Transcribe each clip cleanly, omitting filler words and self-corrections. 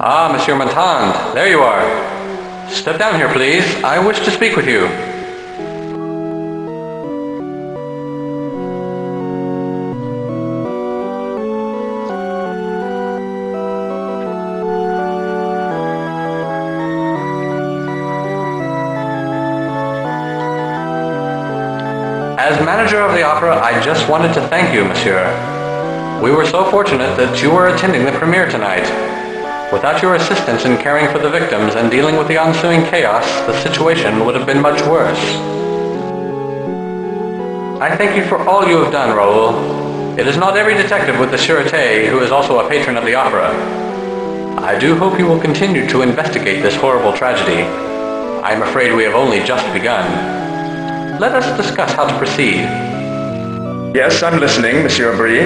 Ah, Monsieur Montand, there you are. Step down here, please. I wish to speak with you. As manager of the opera, I just wanted to thank you, monsieur. We were so fortunate that you were attending the premiere tonight. Without your assistance in caring for the victims and dealing with the ensuing chaos, the situation would have been much worse. I thank you for all you have done, Raoul. It is not every detective with the Sûreté who is also a patron of the opera. I do hope you will continue to investigate this horrible tragedy. I am afraid we have only just begun. Let us discuss how to proceed. Yes, I'm listening, Monsieur Brie.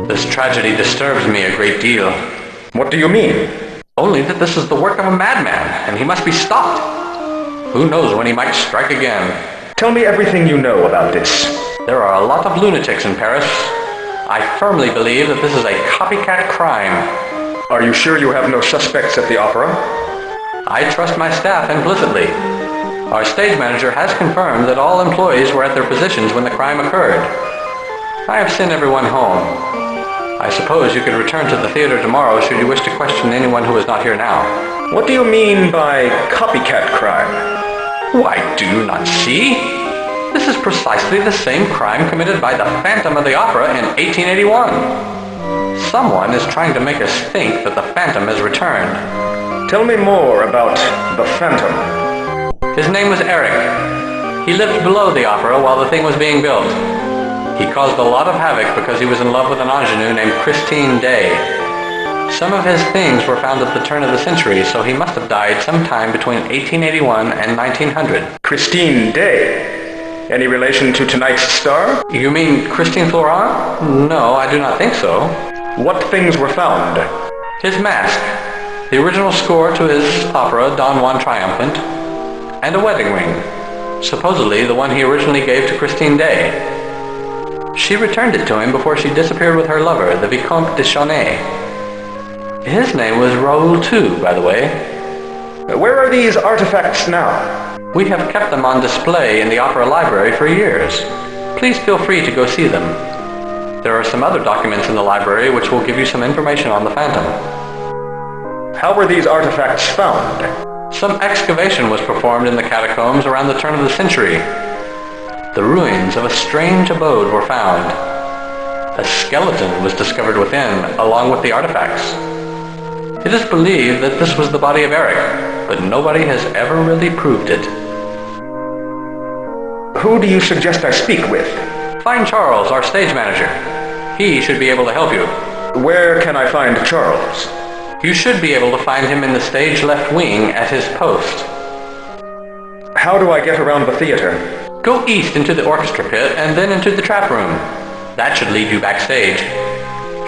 This tragedy disturbs me a great deal. What do you mean? Only that this is the work of a madman, and he must be stopped. Who knows when he might strike again? Tell me everything you know about this. There are a lot of lunatics in Paris. I firmly believe that this is a copycat crime. Are you sure you have no suspects at the opera? I trust my staff implicitly. Our stage manager has confirmed that all employees were at their positions when the crime occurred. I have sent everyone home. I suppose you could return to the theater tomorrow should you wish to question anyone who is not here now. What do you mean by copycat crime? Why, do you not see? This is precisely the same crime committed by the Phantom of the Opera in 1881. Someone is trying to make us think that the Phantom has returned. Tell me more about the Phantom. His name was Eric. He lived below the opera while the thing was being built. He caused a lot of havoc because he was in love with an ingenue named Christine Day. Some of his things were found at the turn of the century, so he must have died sometime between 1881 and 1900. Christine Day? Any relation to tonight's star? You mean Christine Florent? No, I do not think so. What things were found? His mask, the original score to his opera Don Juan Triumphant, and a wedding ring, supposedly the one he originally gave to Christine Day. She returned it to him before she disappeared with her lover, the Vicomte de Chauny. His name was Raoul too, by the way. Where are these artifacts now? We have kept them on display in the opera library for years. Please feel free to go see them. There are some other documents in the library which will give you some information on the Phantom. How were these artifacts found? Some excavation was performed in the catacombs around the turn of the century. The ruins of a strange abode were found. A skeleton was discovered within, along with the artifacts. It is believed that this was the body of Eric, but nobody has ever really proved it. Who do you suggest I speak with? Find Charles, our stage manager. He should be able to help you. Where can I find Charles? You should be able to find him in the stage left wing at his post. How do I get around the theater? Go east into the orchestra pit and then into the trap room. That should lead you backstage.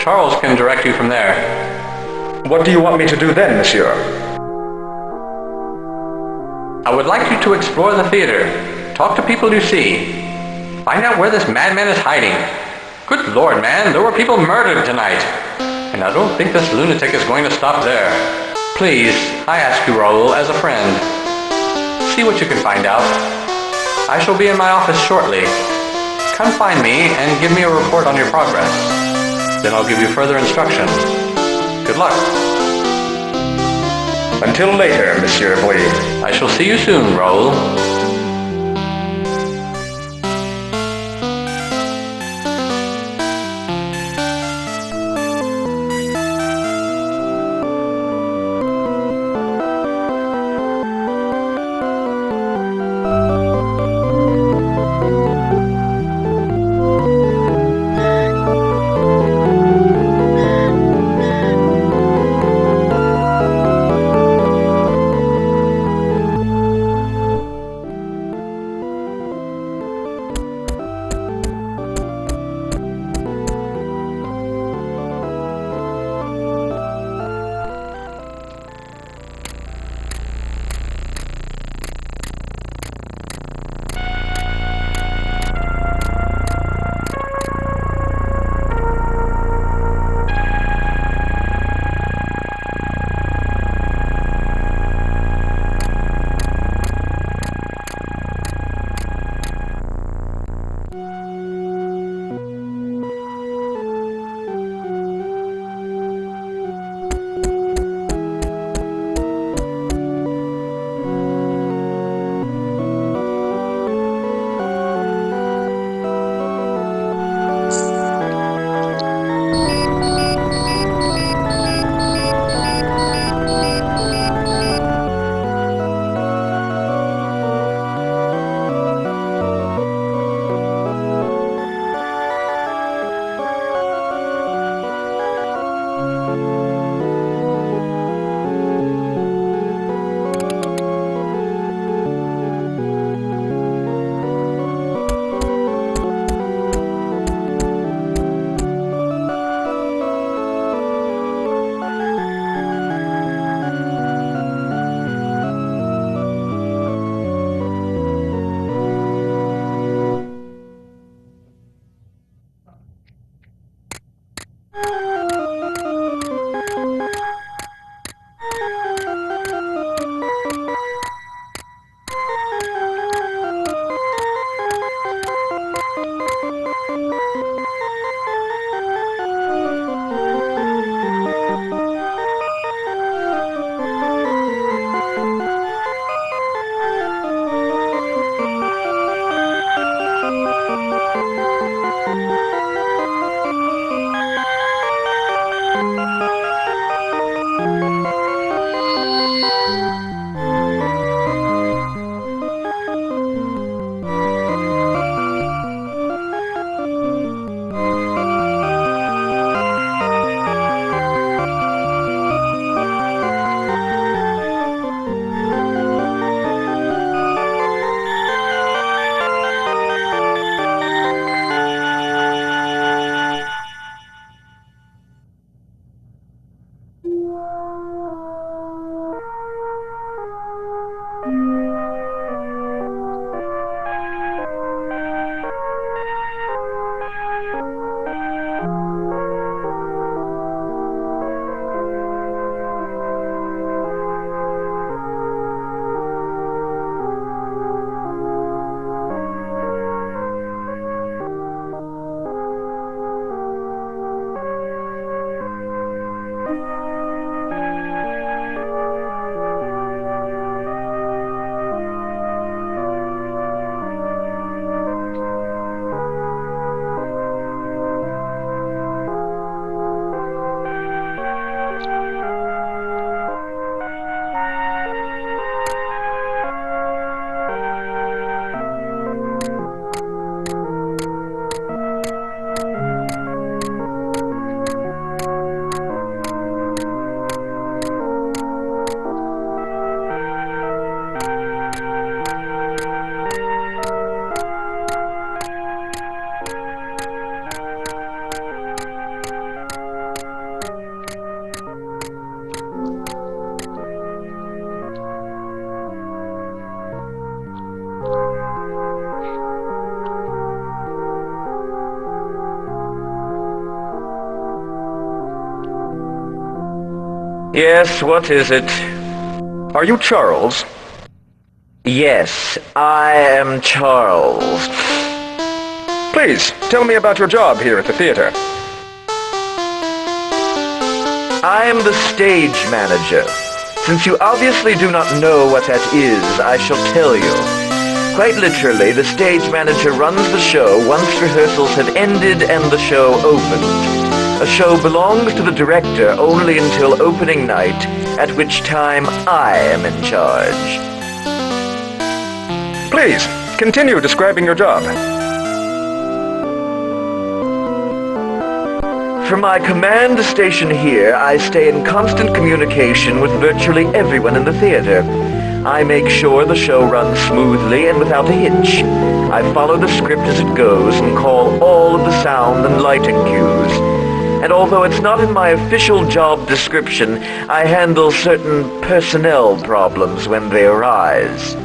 Charles can direct you from there. What do you want me to do then, monsieur? I would like you to explore the theater. Talk to people you see. Find out where this madman is hiding. Good Lord, man, there were people murdered tonight. And I don't think this lunatic is going to stop there. Please, I ask you, Raoul, as a friend. See what you can find out. I shall be in my office shortly. Come find me and give me a report on your progress. Then I'll give you further instructions. Good luck. Until later, Monsieur Brie. I shall see you soon, Raoul. Yes, what is it? Are you Charles? Yes, I am Charles. Please, tell me about your job here at the theater. I am the stage manager. Since you obviously do not know what that is, I shall tell you. Quite literally, the stage manager runs the show once rehearsals have ended and the show opened. A show belongs to the director only until opening night, at which time I am in charge. Please, continue describing your job. From my command station here, I stay in constant communication with virtually everyone in the theater. I make sure the show runs smoothly and without a hitch. I follow the script as it goes and call all of the sound and lighting cues. And although it's not in my official job description, I handle certain personnel problems when they arise.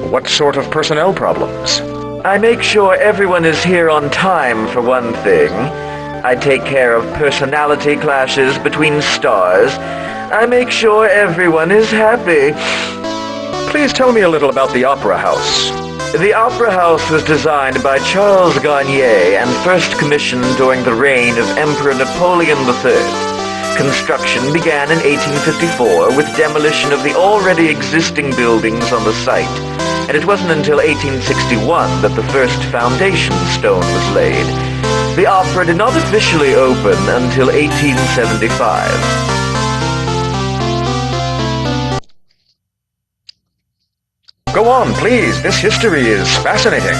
What sort of personnel problems? I make sure everyone is here on time, for one thing. I take care of personality clashes between stars. I make sure everyone is happy. Please tell me a little about the Opera House. The Opera House was designed by Charles Garnier and first commissioned during the reign of Emperor Napoleon III. Construction began in 1854 with demolition of the already existing buildings on the site, and it wasn't until 1861 that the first foundation stone was laid. The opera did not officially open until 1875. Go on, please. This history is fascinating.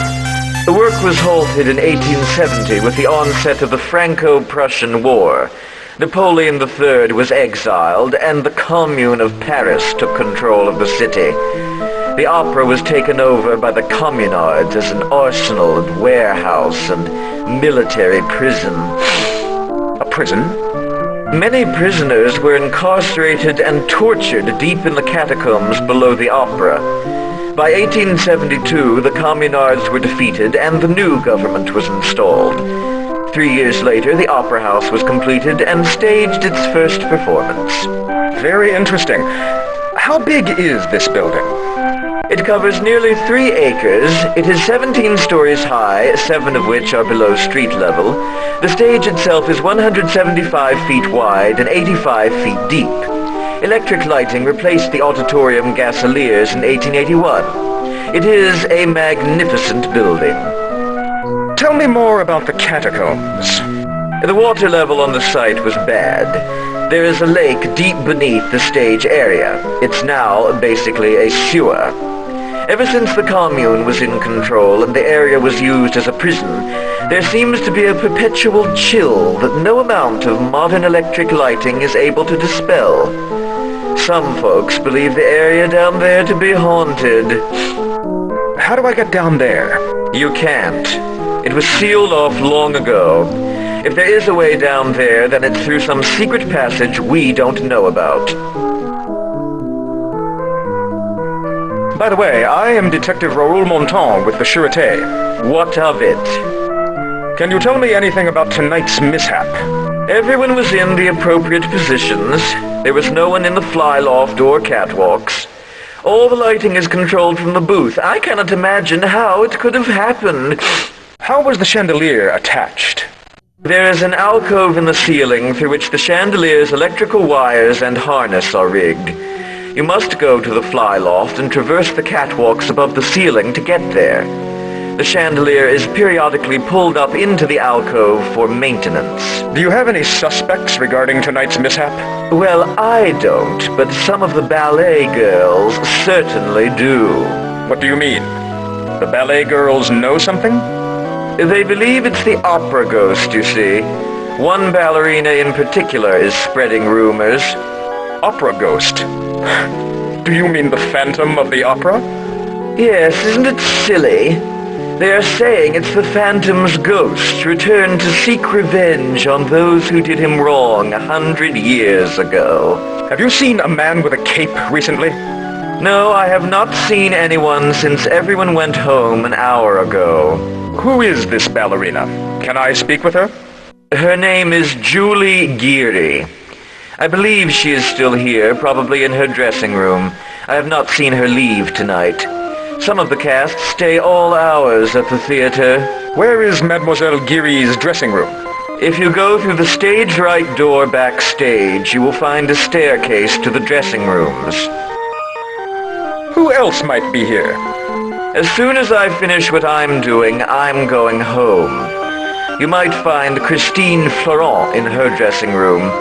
The work was halted in 1870 with the onset of the Franco-Prussian War. Napoleon III was exiled, and the Commune of Paris took control of the city. The opera was taken over by the Communards as an arsenal and warehouse and military prison. A prison? Many prisoners were incarcerated and tortured deep in the catacombs below the opera. By 1872, the Communards were defeated and the new government was installed. 3 years later, the Opera House was completed and staged its first performance. Very interesting. How big is this building? It covers nearly 3 acres. It is 17 stories high, 7 of which are below street level. The stage itself is 175 feet wide and 85 feet deep. Electric lighting replaced the Auditorium Gasoliers in 1881. It is a magnificent building. Tell me more about the catacombs. The water level on the site was bad. There is a lake deep beneath the stage area. It's now basically a sewer. Ever since the commune was in control and the area was used as a prison, there seems to be a perpetual chill that no amount of modern electric lighting is able to dispel. Some folks believe the area down there to be haunted. How do I get down there? You can't. It was sealed off long ago. If there is a way down there, then it's through some secret passage we don't know about. By the way, I am Detective Raoul Montan with the Sûreté. What of it? Can you tell me anything about tonight's mishap? Everyone was in the appropriate positions. There was no one in the flyloft or catwalks. All the lighting is controlled from the booth. I cannot imagine how it could have happened. How was the chandelier attached? There is an alcove in the ceiling through which the chandelier's electrical wires and harness are rigged. You must go to the flyloft and traverse the catwalks above the ceiling to get there. The chandelier is periodically pulled up into the alcove for maintenance. Do you have any suspects regarding tonight's mishap? Well, I don't, but some of the ballet girls certainly do. What do you mean? The ballet girls know something? They believe it's the opera ghost, you see. One ballerina in particular is spreading rumors. Opera ghost? Do you mean the Phantom of the Opera? Yes, isn't it silly? They are saying it's the Phantom's ghost returned to seek revenge on those who did him wrong 100 years ago. Have you seen a man with a cape recently? No, I have not seen anyone since everyone went home an hour ago. Who is this ballerina? Can I speak with her? Her name is Julie Geary. I believe she is still here, probably in her dressing room. I have not seen her leave tonight. Some of the cast stay all hours at the theater. Where is Mademoiselle Giry's dressing room? If you go through the stage right door backstage, you will find a staircase to the dressing rooms. Who else might be here? As soon as I finish what I'm doing, I'm going home. You might find Christine Florent in her dressing room.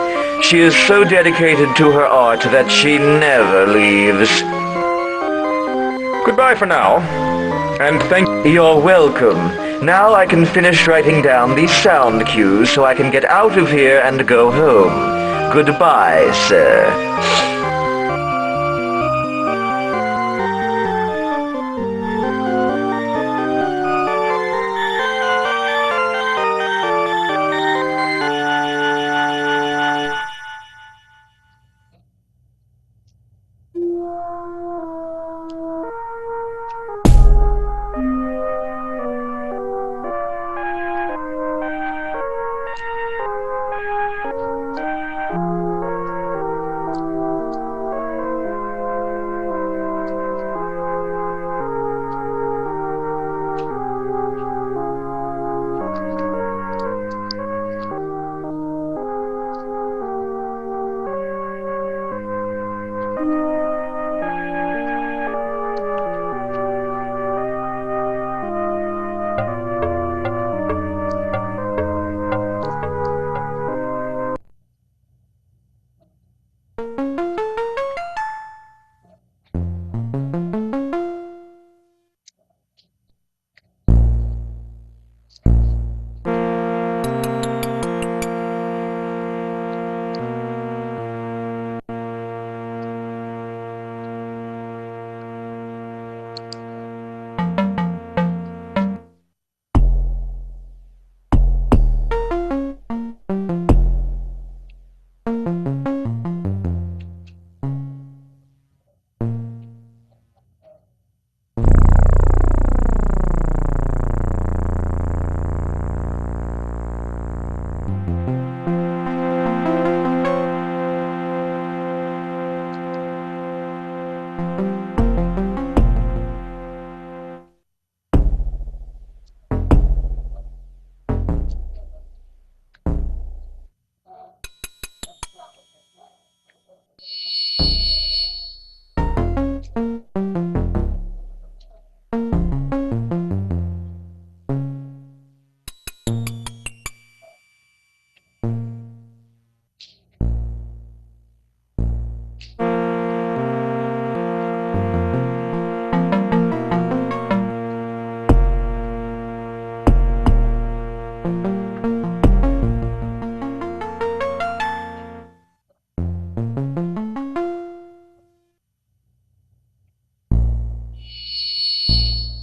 She is so dedicated to her art that she never leaves. Goodbye for now. And thank... You're welcome. Now I can finish writing down these sound cues so I can get out of here and go home. Goodbye, sir.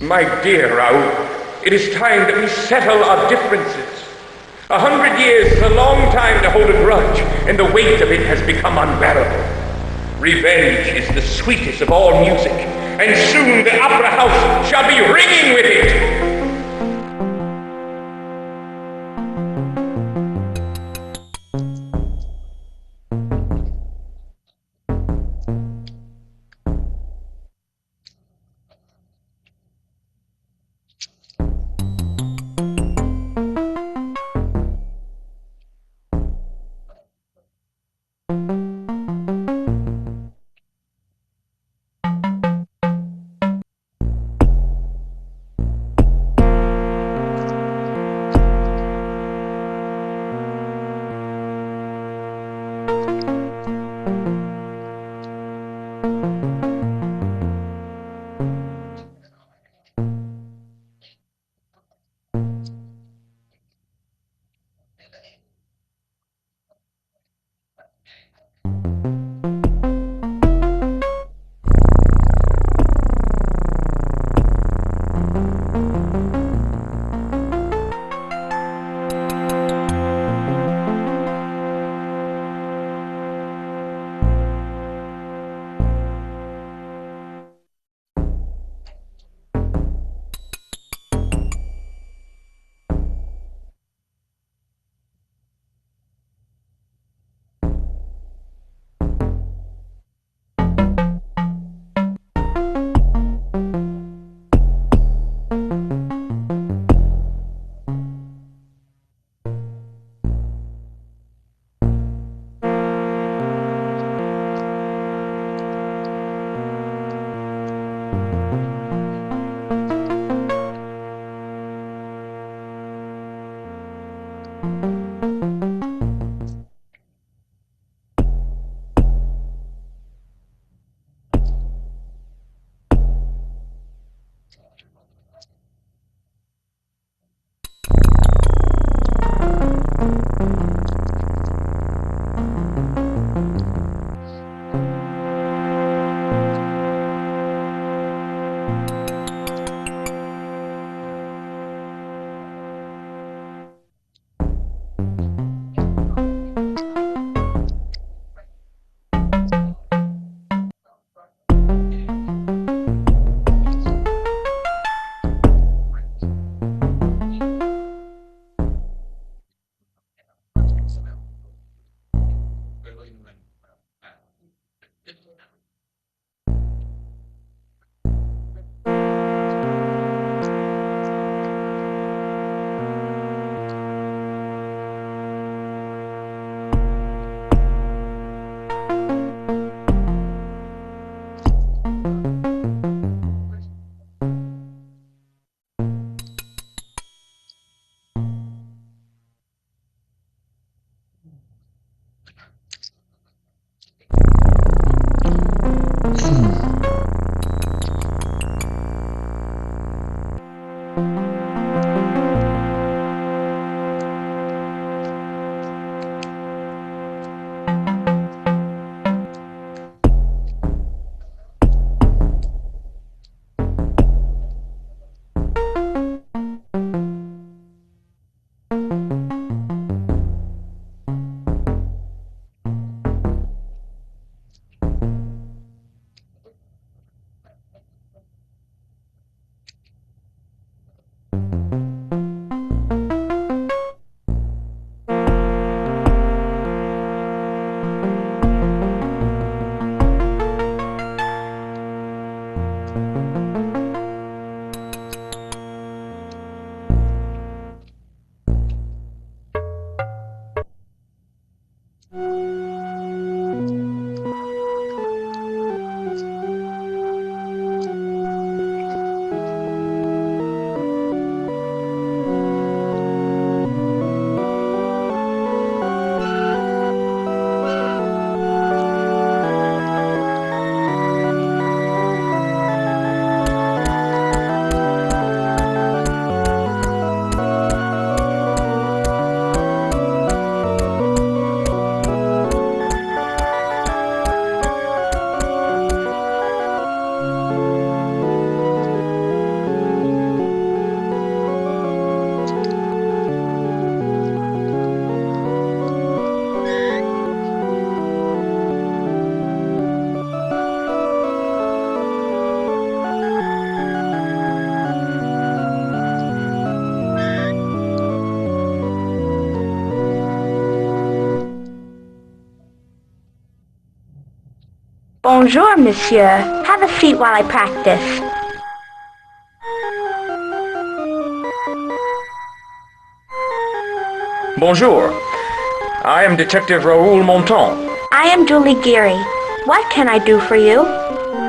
My dear Raoul, it is time that we settle our differences. 100 years is a long time to hold a grudge, and the weight of it has become unbearable. Revenge is the sweetest of all music, and soon the opera house shall be ringing with it. Bonjour, monsieur. Have a seat while I practice. Bonjour. I am Detective Raoul Monton. I am Julie Geary. What can I do for you?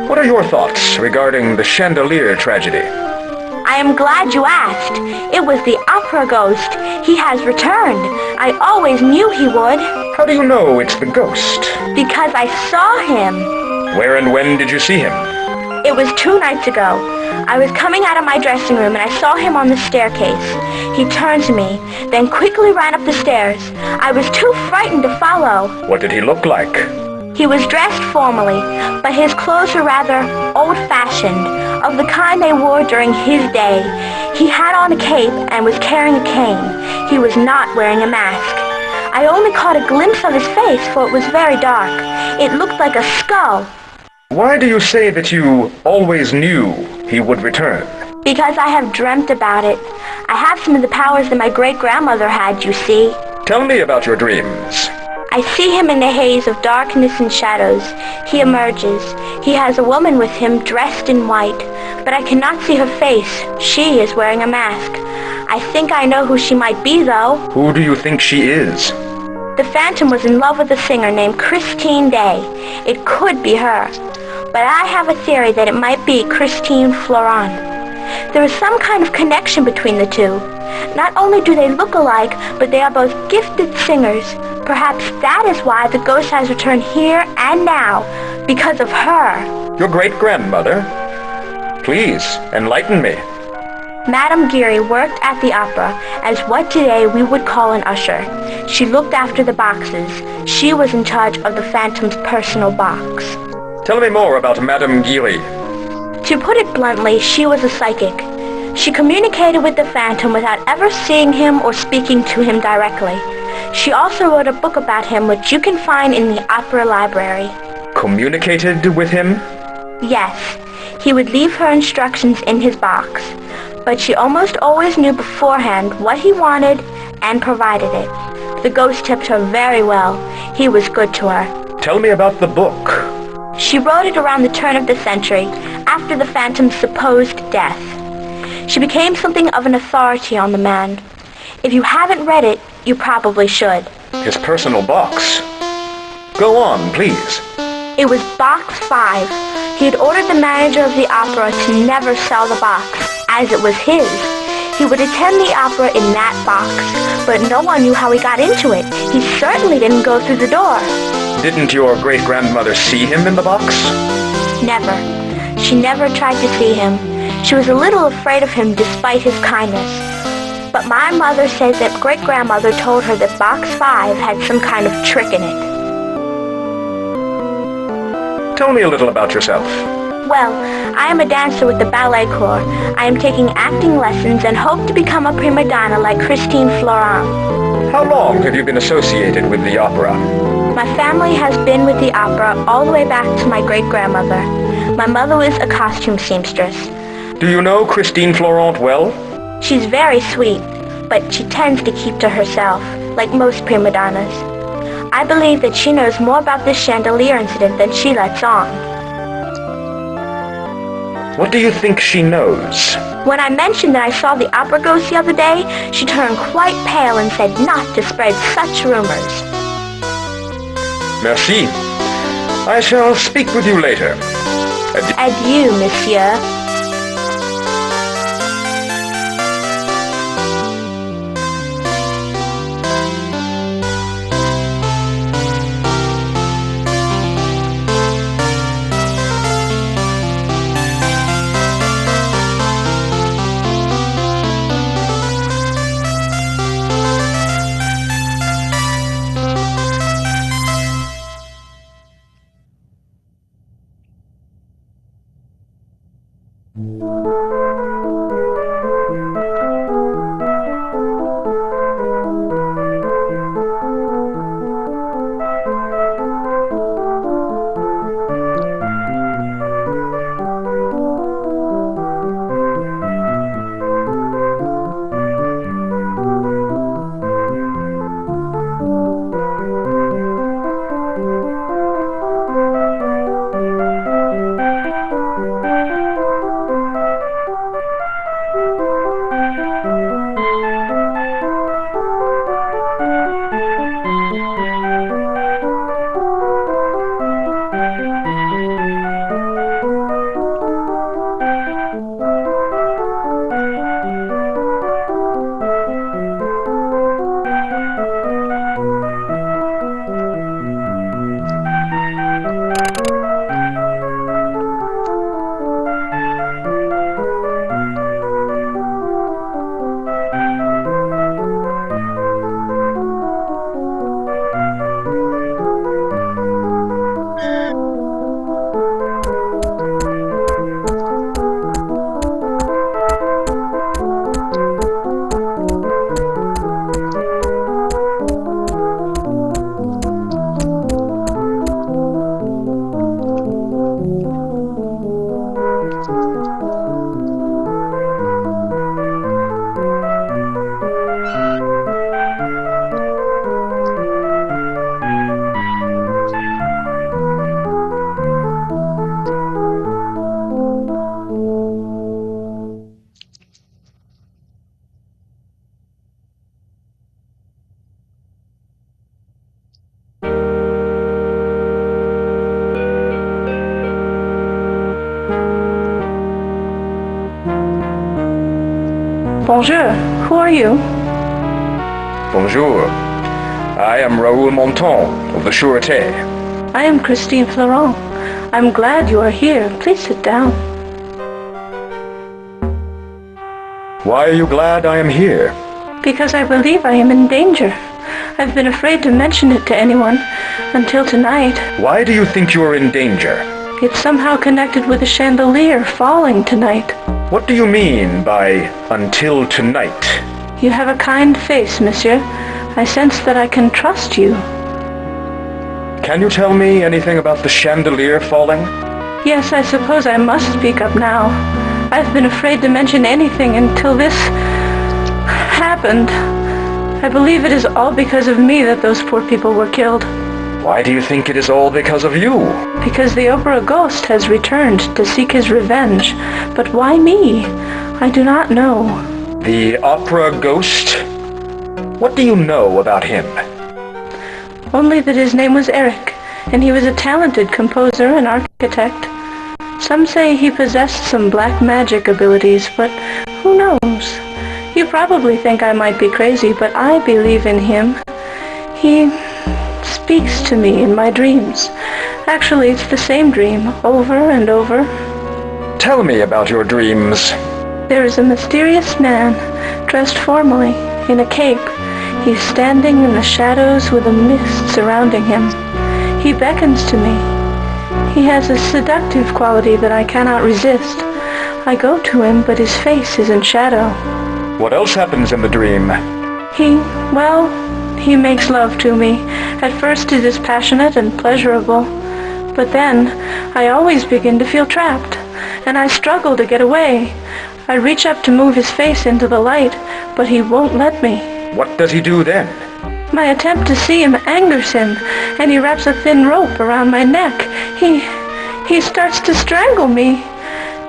What are your thoughts regarding the chandelier tragedy? I am glad you asked. It was the opera ghost. He has returned. I always knew he would. How do you know it's the ghost? Because I saw him. Where and when did you see him? It was 2 nights ago. I was coming out of my dressing room and I saw him on the staircase. He turned to me, then quickly ran up the stairs. I was too frightened to follow. What did he look like? He was dressed formally, but his clothes were rather old-fashioned, of the kind they wore during his day. He had on a cape and was carrying a cane. He was not wearing a mask. I only caught a glimpse of his face, for it was very dark. It looked like a skull. Why do you say that you always knew he would return? Because I have dreamt about it. I have some of the powers that my great-grandmother had, you see. Tell me about your dreams. I see him in the haze of darkness and shadows. He emerges. He has a woman with him dressed in white, but I cannot see her face. She is wearing a mask. I think I know who she might be, though. Who do you think she is? The Phantom was in love with a singer named Christine Day. It could be her. But I have a theory that it might be Christine Florent. There is some kind of connection between the two. Not only do they look alike, but they are both gifted singers. Perhaps that is why the ghost has returned here and now, because of her. Your great-grandmother? Please, enlighten me. Madame Geary worked at the opera as what today we would call an usher. She looked after the boxes. She was in charge of the Phantom's personal box. Tell me more about Madame Geary. To put it bluntly, she was a psychic. She communicated with the Phantom without ever seeing him or speaking to him directly. She also wrote a book about him which you can find in the Opera Library. Communicated with him? Yes, he would leave her instructions in his box, but she almost always knew beforehand what he wanted and provided it. The ghost tipped her very well. He was good to her. Tell me about the book. She wrote it around the turn of the century, after the Phantom's supposed death. She became something of an authority on the man. If you haven't read it, you probably should. His personal box. Go on, please. It was Box 5. He had ordered the manager of the opera to never sell the box, as it was his. He would attend the opera in that box, but no one knew how he got into it. He certainly didn't go through the door. Didn't your great-grandmother see him in the box? Never. She never tried to see him. She was a little afraid of him despite his kindness. But my mother says that great-grandmother told her that Box 5 had some kind of trick in it. Tell me a little about yourself. Well, I am a dancer with the ballet corps. I am taking acting lessons and hope to become a prima donna like Christine Florent. How long have you been associated with the opera? My family has been with the opera all the way back to my great-grandmother. My mother was a costume seamstress. Do you know Christine Florent well? She's very sweet, but she tends to keep to herself, like most prima donnas. I believe that she knows more about this chandelier incident than she lets on. What do you think she knows? When I mentioned that I saw the opera ghost the other day, she turned quite pale and said not to spread such rumors. Merci. I shall speak with you later. Adieu, monsieur. Bonjour, who are you? Bonjour. I am Raoul Monton of the Sûreté. I am Christine Florent. I'm glad you are here. Please sit down. Why are you glad I am here? Because I believe I am in danger. I've been afraid to mention it to anyone until tonight. Why do you think you are in danger? It's somehow connected with a chandelier falling tonight. What do you mean by until tonight? You have a kind face, monsieur. I sense that I can trust you. Can you tell me anything about the chandelier falling? Yes, I suppose I must speak up now. I've been afraid to mention anything until this happened. I believe it is all because of me that those poor people were killed. Why do you think it is all because of you? Because the Opera Ghost has returned to seek his revenge. But why me? I do not know. The Opera Ghost? What do you know about him? Only that his name was Eric, and he was a talented composer and architect. Some say he possessed some black magic abilities, but who knows? You probably think I might be crazy, but I believe in him. He speaks to me in my dreams. Actually, it's the same dream, over and over. Tell me about your dreams. There is a mysterious man, dressed formally, in a cape. He's standing in the shadows with a mist surrounding him. He beckons to me. He has a seductive quality that I cannot resist. I go to him, but his face is in shadow. What else happens in the dream? He makes love to me. At first it is passionate and pleasurable. But then, I always begin to feel trapped, and I struggle to get away. I reach up to move his face into the light, but he won't let me. What does he do then? My attempt to see him angers him, and he wraps a thin rope around my neck. He starts to strangle me.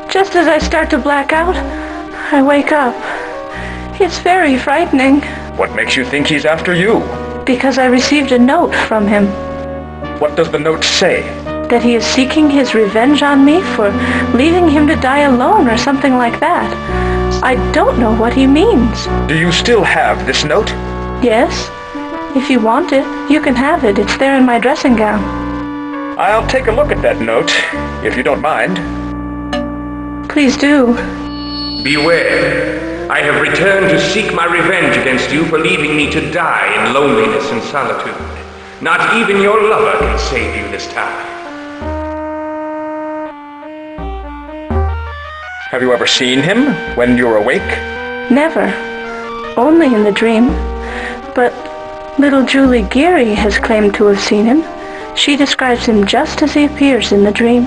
Just as I start to black out, I wake up. It's very frightening. What makes you think he's after you? Because I received a note from him. What does the note say? That he is seeking his revenge on me for leaving him to die alone or something like that. I don't know what he means. Do you still have this note? Yes. If you want it, you can have it. It's there in my dressing gown. I'll take a look at that note, if you don't mind. Please do. Beware. I have returned to seek my revenge against you for leaving me to die in loneliness and solitude. Not even your lover can save you this time. Have you ever seen him when you're awake? Never. Only in the dream. But little Julie Geary has claimed to have seen him. She describes him just as he appears in the dream.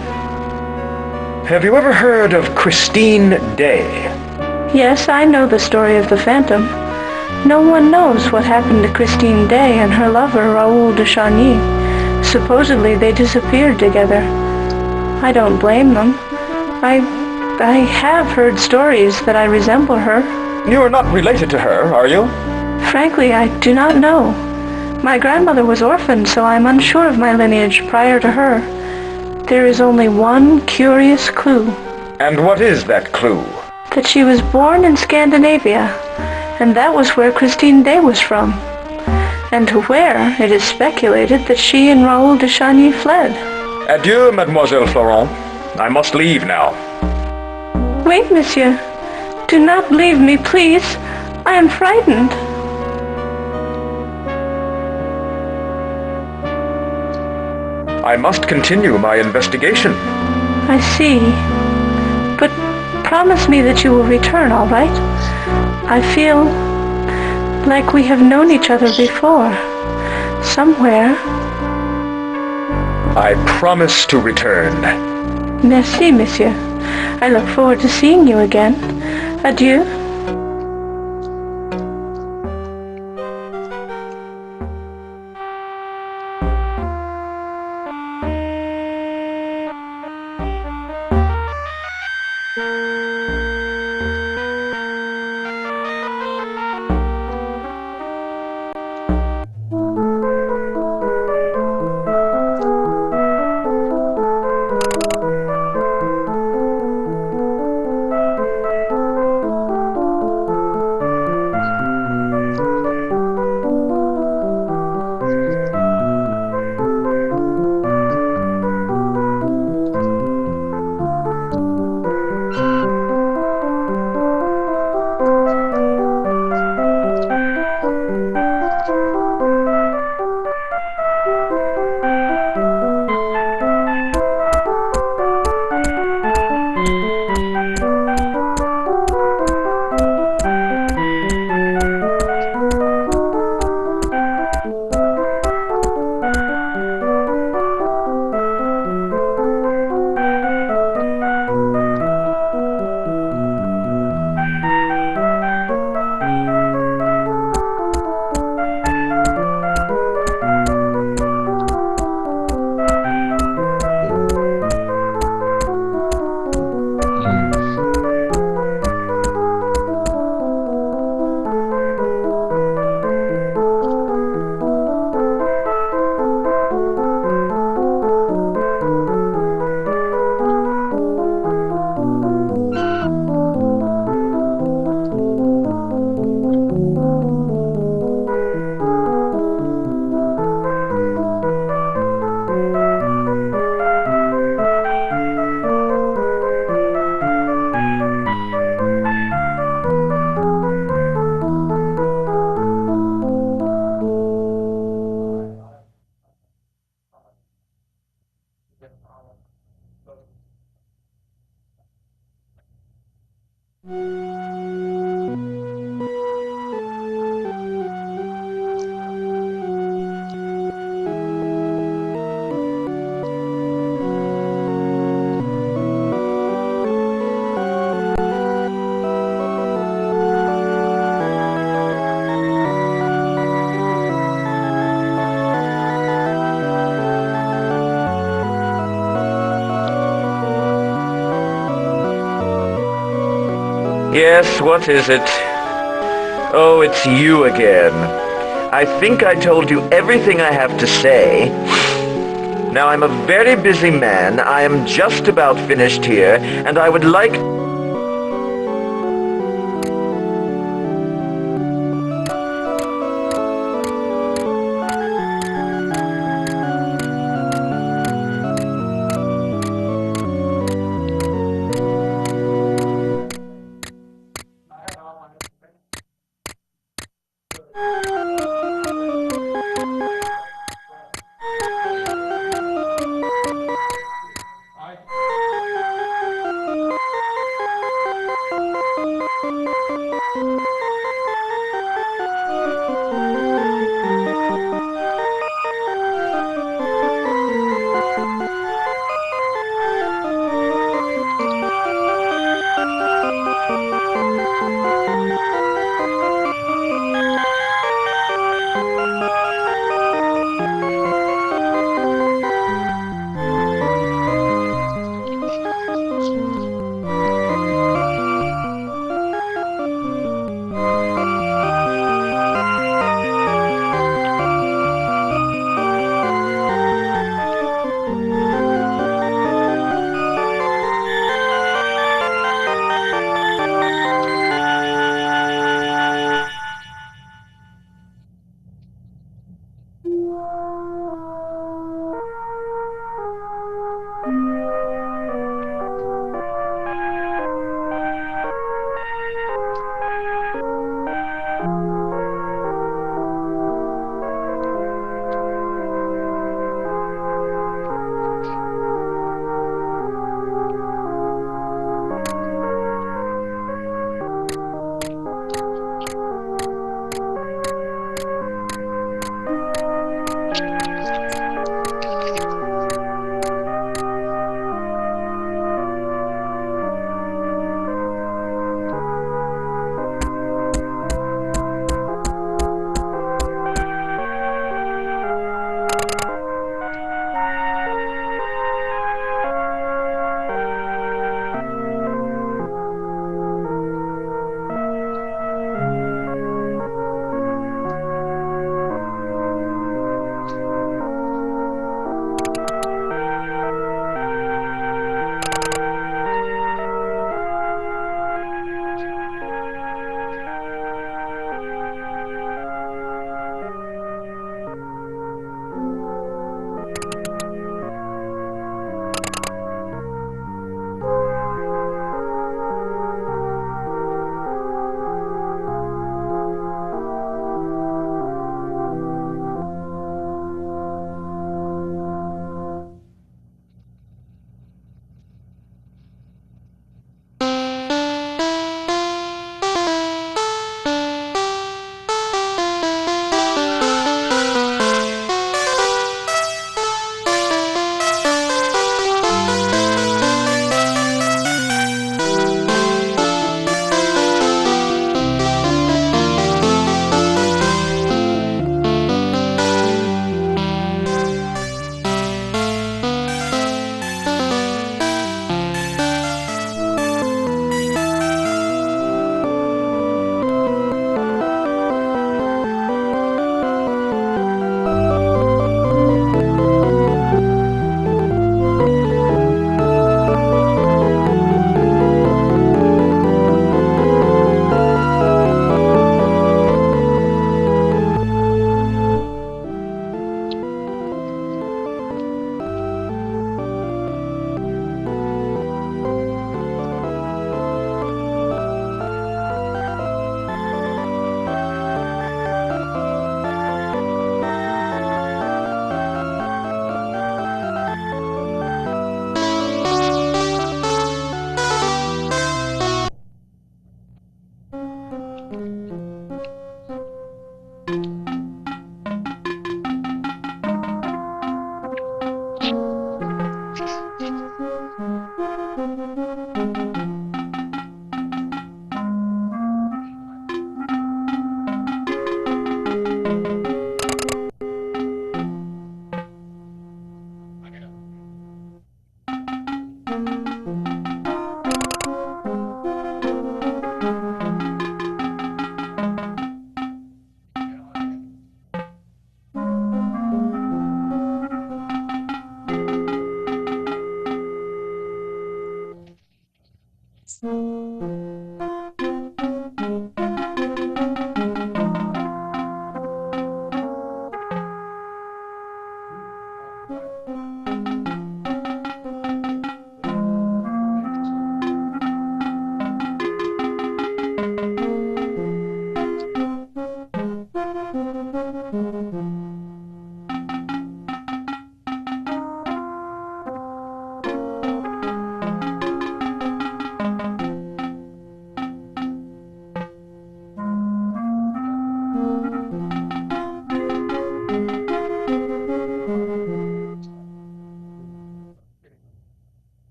Have you ever heard of Christine Day? Yes, I know the story of the Phantom. No one knows what happened to Christine Day and her lover, Raoul de Chagny. Supposedly they disappeared together. I don't blame them. I have heard stories that I resemble her. You are not related to her, are you? Frankly, I do not know. My grandmother was orphaned, so I'm unsure of my lineage prior to her. There is only one curious clue. And what is that clue? That she was born in Scandinavia, and that was where Christine Day was from. And to where it is speculated that she and Raoul de Chagny fled. Adieu, Mademoiselle Florent. I must leave now. Wait, monsieur. Do not leave me, please. I am frightened. I must continue my investigation. I see. But promise me that you will return, all right? I feel like we have known each other before. Somewhere. I promise to return. Merci, monsieur. I look forward to seeing you again. Adieu. Yes, what is it? Oh, it's you again. I think I told you everything I have to say. Now, I'm a very busy man. I am just about finished here, and I would like...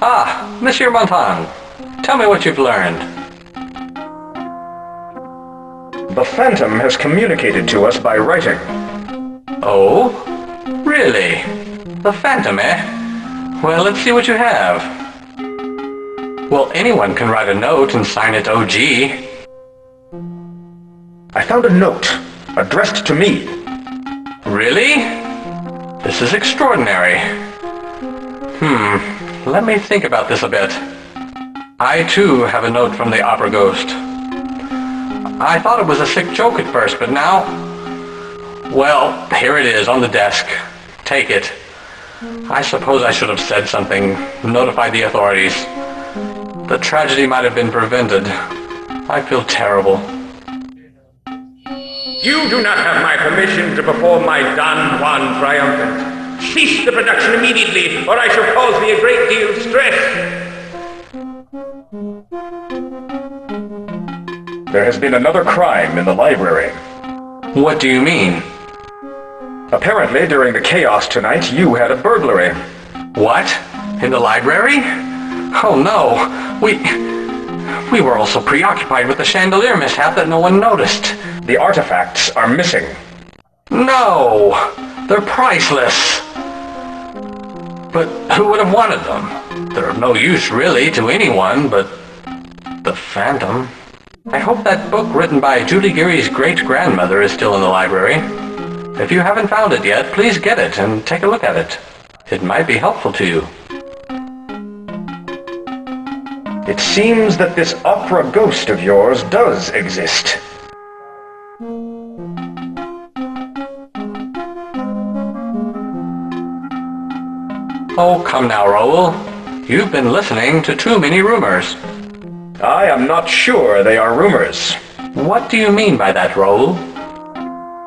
Ah, Monsieur Montand. Tell me what you've learned. The Phantom has communicated to us by writing. Oh? Really? The Phantom, eh? Well, let's see what you have. Well, anyone can write a note and sign it OG. I found a note, addressed to me. Really? This is extraordinary. Let me think about this a bit. I, too, have a note from the Opera Ghost. I thought it was a sick joke at first, but now... Well, here it is on the desk. Take it. I suppose I should have said something, notified the authorities. The tragedy might have been prevented. I feel terrible. You do not have my permission to perform my Don Juan triumphant. Cease the production immediately, or I shall cause thee a great deal of stress. There has been another crime in the library. What do you mean? Apparently, during the chaos tonight, you had a burglary. What? In the library? Oh no, we were all so preoccupied with the chandelier mishap that no one noticed. The artifacts are missing. No! They're priceless! But who would have wanted them? They're of no use really to anyone but the Phantom. I hope that book written by Julie Geary's great-grandmother is still in the library. If you haven't found it yet, please get it and take a look at it. It might be helpful to you. It seems that this opera ghost of yours does exist. Oh, come now, Raoul. You've been listening to too many rumors. I am not sure they are rumors. What do you mean by that, Raoul?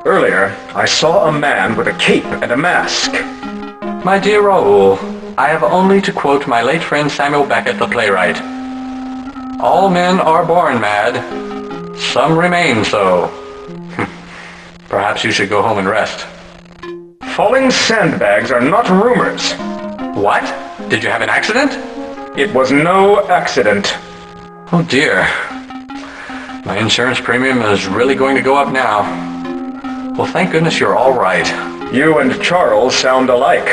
Earlier, I saw a man with a cape and a mask. My dear Raoul, I have only to quote my late friend Samuel Beckett, the playwright. All men are born mad. Some remain so. Perhaps you should go home and rest. Falling sandbags are not rumors. What? Did you have an accident? It was no accident. Oh dear. My insurance premium is really going to go up now. Well, thank goodness you're all right. You and Charles sound alike.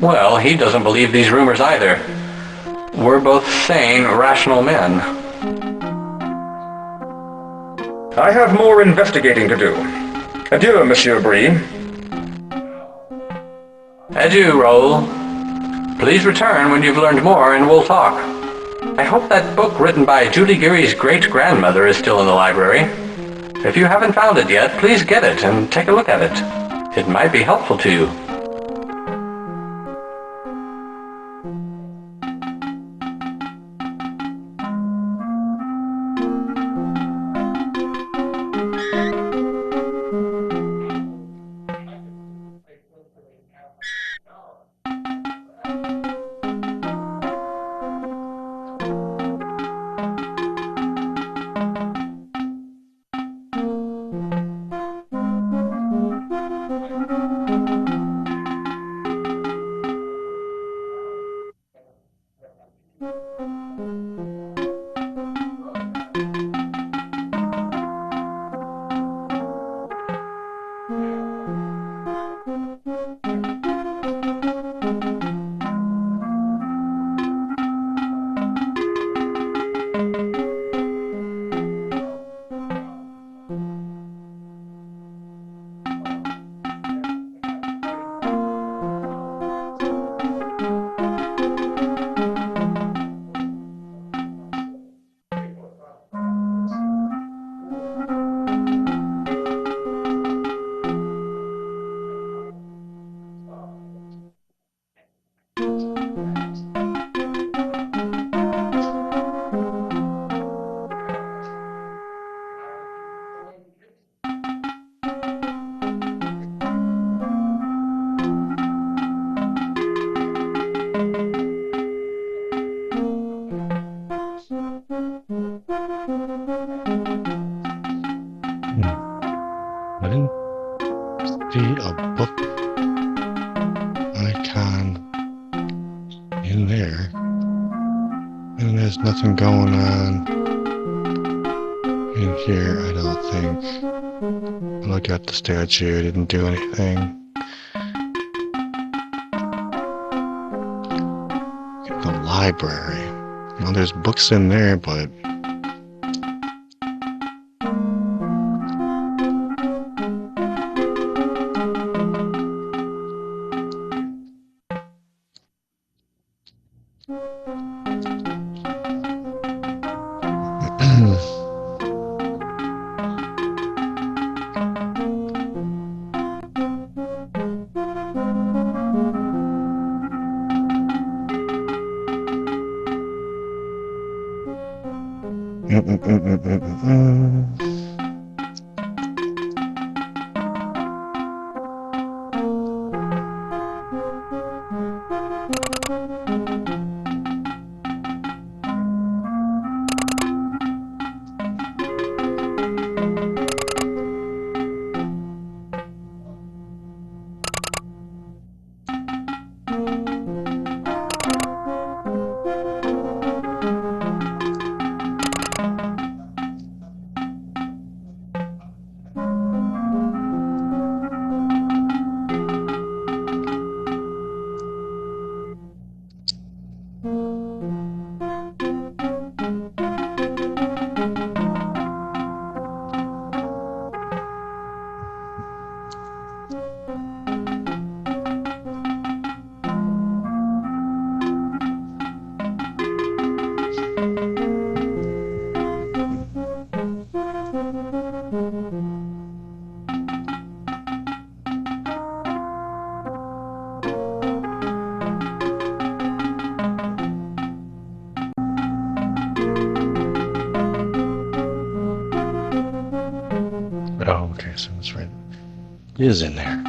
Well, he doesn't believe these rumors either. We're both sane, rational men. I have more investigating to do. Adieu, Monsieur Brie. Adieu, Raoul. Please return when you've learned more and we'll talk. I hope that book written by Julie Geary's great-grandmother is still in the library. If you haven't found it yet, please get it and take a look at it. It might be helpful to you. I didn't see a book I can in there. And there's nothing going on in here, I don't think. Look at the statue, it didn't do anything. The library. Well, there's books in there, but oh, okay, so that's right. It is in there.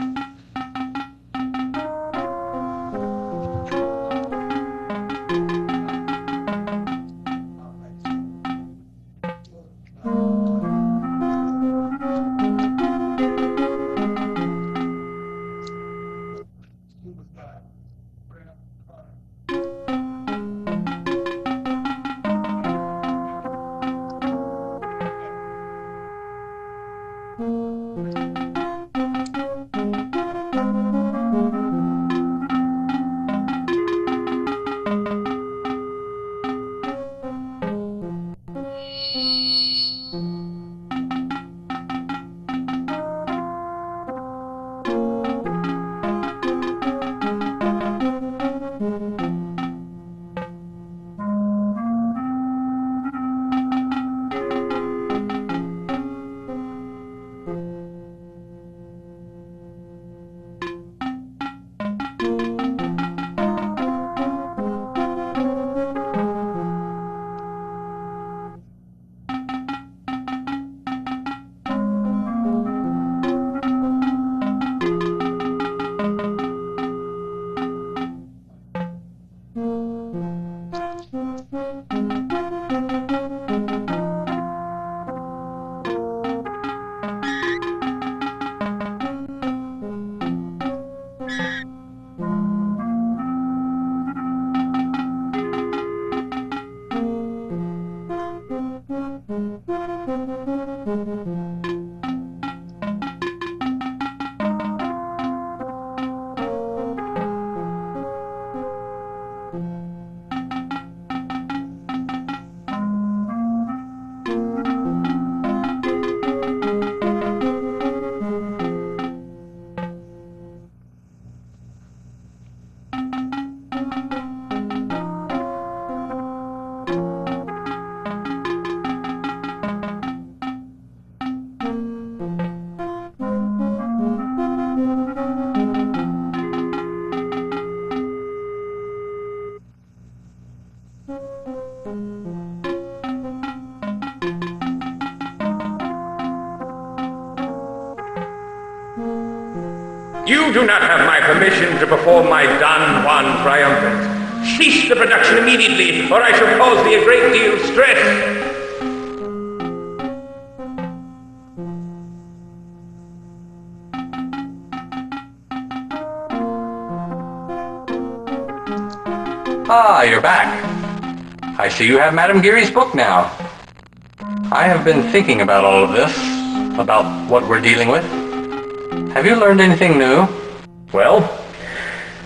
You do not have my permission to perform my Don Juan triumphant. Cease the production immediately, or I shall cause thee a great deal of stress. Ah, you're back. I see you have Madame Geary's book now. I have been thinking about all of this, about what we're dealing with. Have you learned anything new? Well,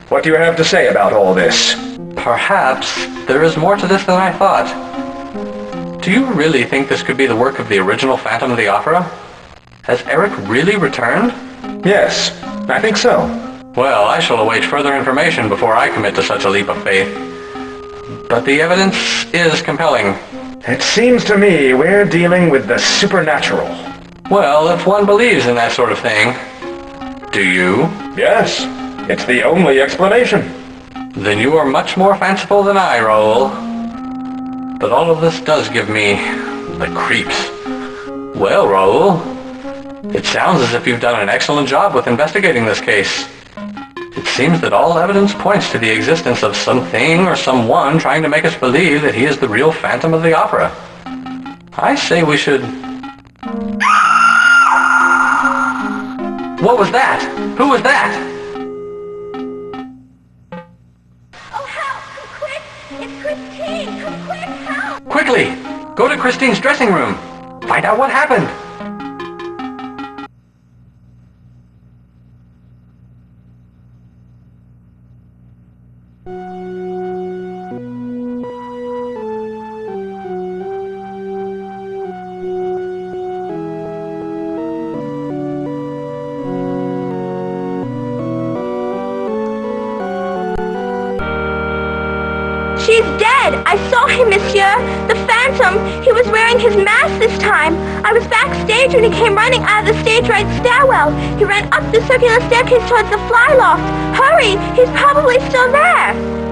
what do you have to say about all this? Perhaps there is more to this than I thought. Do you really think this could be the work of the original Phantom of the Opera? Has Eric really returned? Yes, I think so. Well, I shall await further information before I commit to such a leap of faith. But the evidence is compelling. It seems to me we're dealing with the supernatural. Well, if one believes in that sort of thing. Do you? Yes, it's the only explanation. Then you are much more fanciful than I, Raoul. But all of this does give me the creeps. Well, Raoul, it sounds as if you've done an excellent job with investigating this case. It seems that all evidence points to the existence of something or someone trying to make us believe that he is the real Phantom of the Opera. I say we should... What was that? Who was that? Oh, help! Come quick! It's Christine! Come quick! Help! Quickly! Go to Christine's dressing room. Find out what happened. She's dead! I saw him, monsieur! The Phantom! He was wearing his mask this time! I was backstage when he came running out of the stage right stairwell. He ran up the circular staircase towards the fly loft. Hurry! He's probably still there!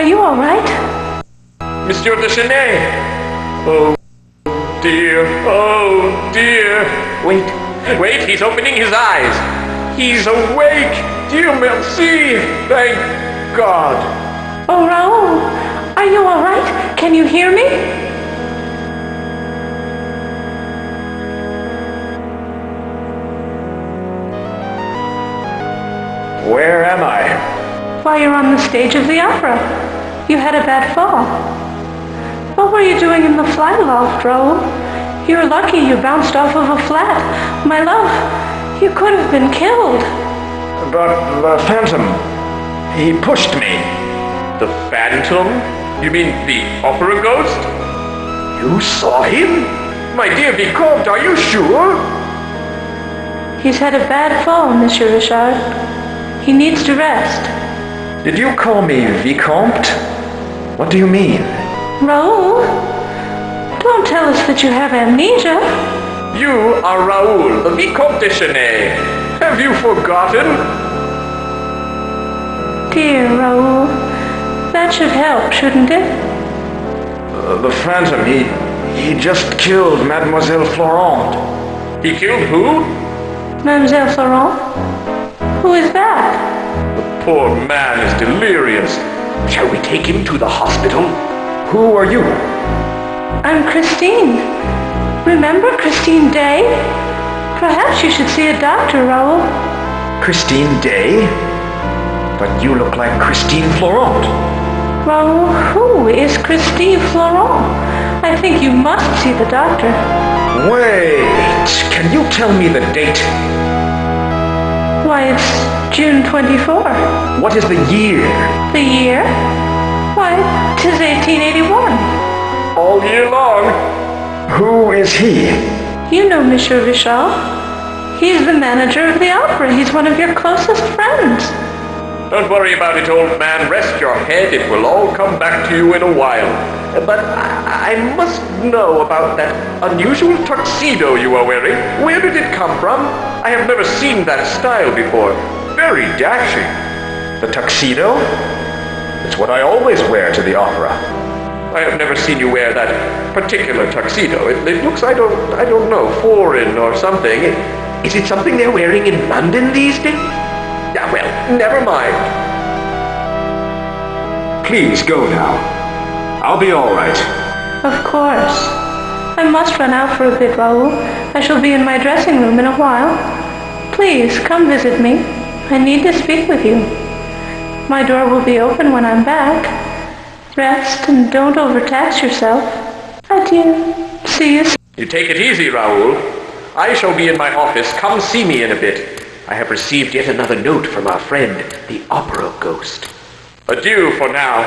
Are you all right? Monsieur de Chenet! Oh dear, oh dear. Wait, he's opening his eyes. He's awake. Dieu merci. Thank God. Oh, Raoul, are you all right? Can you hear me? Where am I? Why, you're on the stage of the opera. You had a bad fall. What were you doing in the fly loft, Raoul? You're lucky you bounced off of a flat. My love, you could have been killed. But the Phantom, he pushed me. The Phantom? You mean the opera ghost? You saw him? My dear Vicomte, are you sure? He's had a bad fall, Monsieur Richard. He needs to rest. Did you call me Vicomte? What do you mean? Raoul, don't tell us that you have amnesia. You are Raoul, the Vicomte de Chenet. Have you forgotten? Dear Raoul, that should help, shouldn't it? The Phantom, he just killed Mademoiselle Florent. He killed who? Mademoiselle Florent? Who is that? The poor man is delirious. Shall we take him to the hospital? Who are you? I'm Christine. Remember Christine Day? Perhaps you should see a doctor, Raoul. Christine Day? But you look like Christine Florent. Raoul, who is Christine Florent? I think you must see the doctor. Wait, can you tell me the date? Why, it's June 24. What is the year? The year? Why, 'tis 1881. All year long. Who is he? You know Monsieur Richard. He's the manager of the opera. He's one of your closest friends. Don't worry about it, old man. Rest your head. It will all come back to you in a while. But I must know about that unusual tuxedo you are wearing. Where did it come from? I have never seen that style before. Very dashing. The tuxedo? It's what I always wear to the opera. I have never seen you wear that particular tuxedo. It looks, I don't know, foreign or something. Is it something they're wearing in London these days? Yeah, well, never mind. Please go now. I'll be all right. Of course. I must run out for a bit, Raoul. I shall be in my dressing room in a while. Please, come visit me. I need to speak with you. My door will be open when I'm back. Rest and don't overtax yourself. Adieu. See you soon. You take it easy, Raoul. I shall be in my office. Come see me in a bit. I have received yet another note from our friend, the opera ghost. Adieu for now.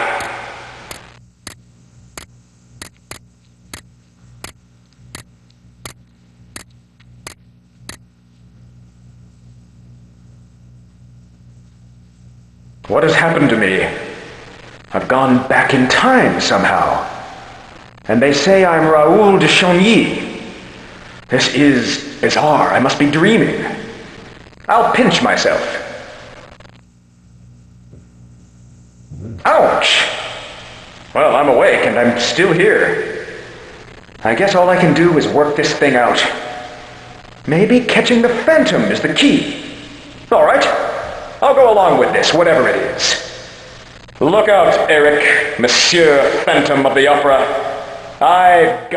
What has happened to me? I've gone back in time somehow. And they say I'm Raoul de Chagny. This is bizarre. I must be dreaming. I'll pinch myself. Ouch! Well, I'm awake and I'm still here. I guess all I can do is work this thing out. Maybe catching the Phantom is the key. All right. I'll go along with this, whatever it is. Look out, Eric, Monsieur Phantom of the Opera. I've got...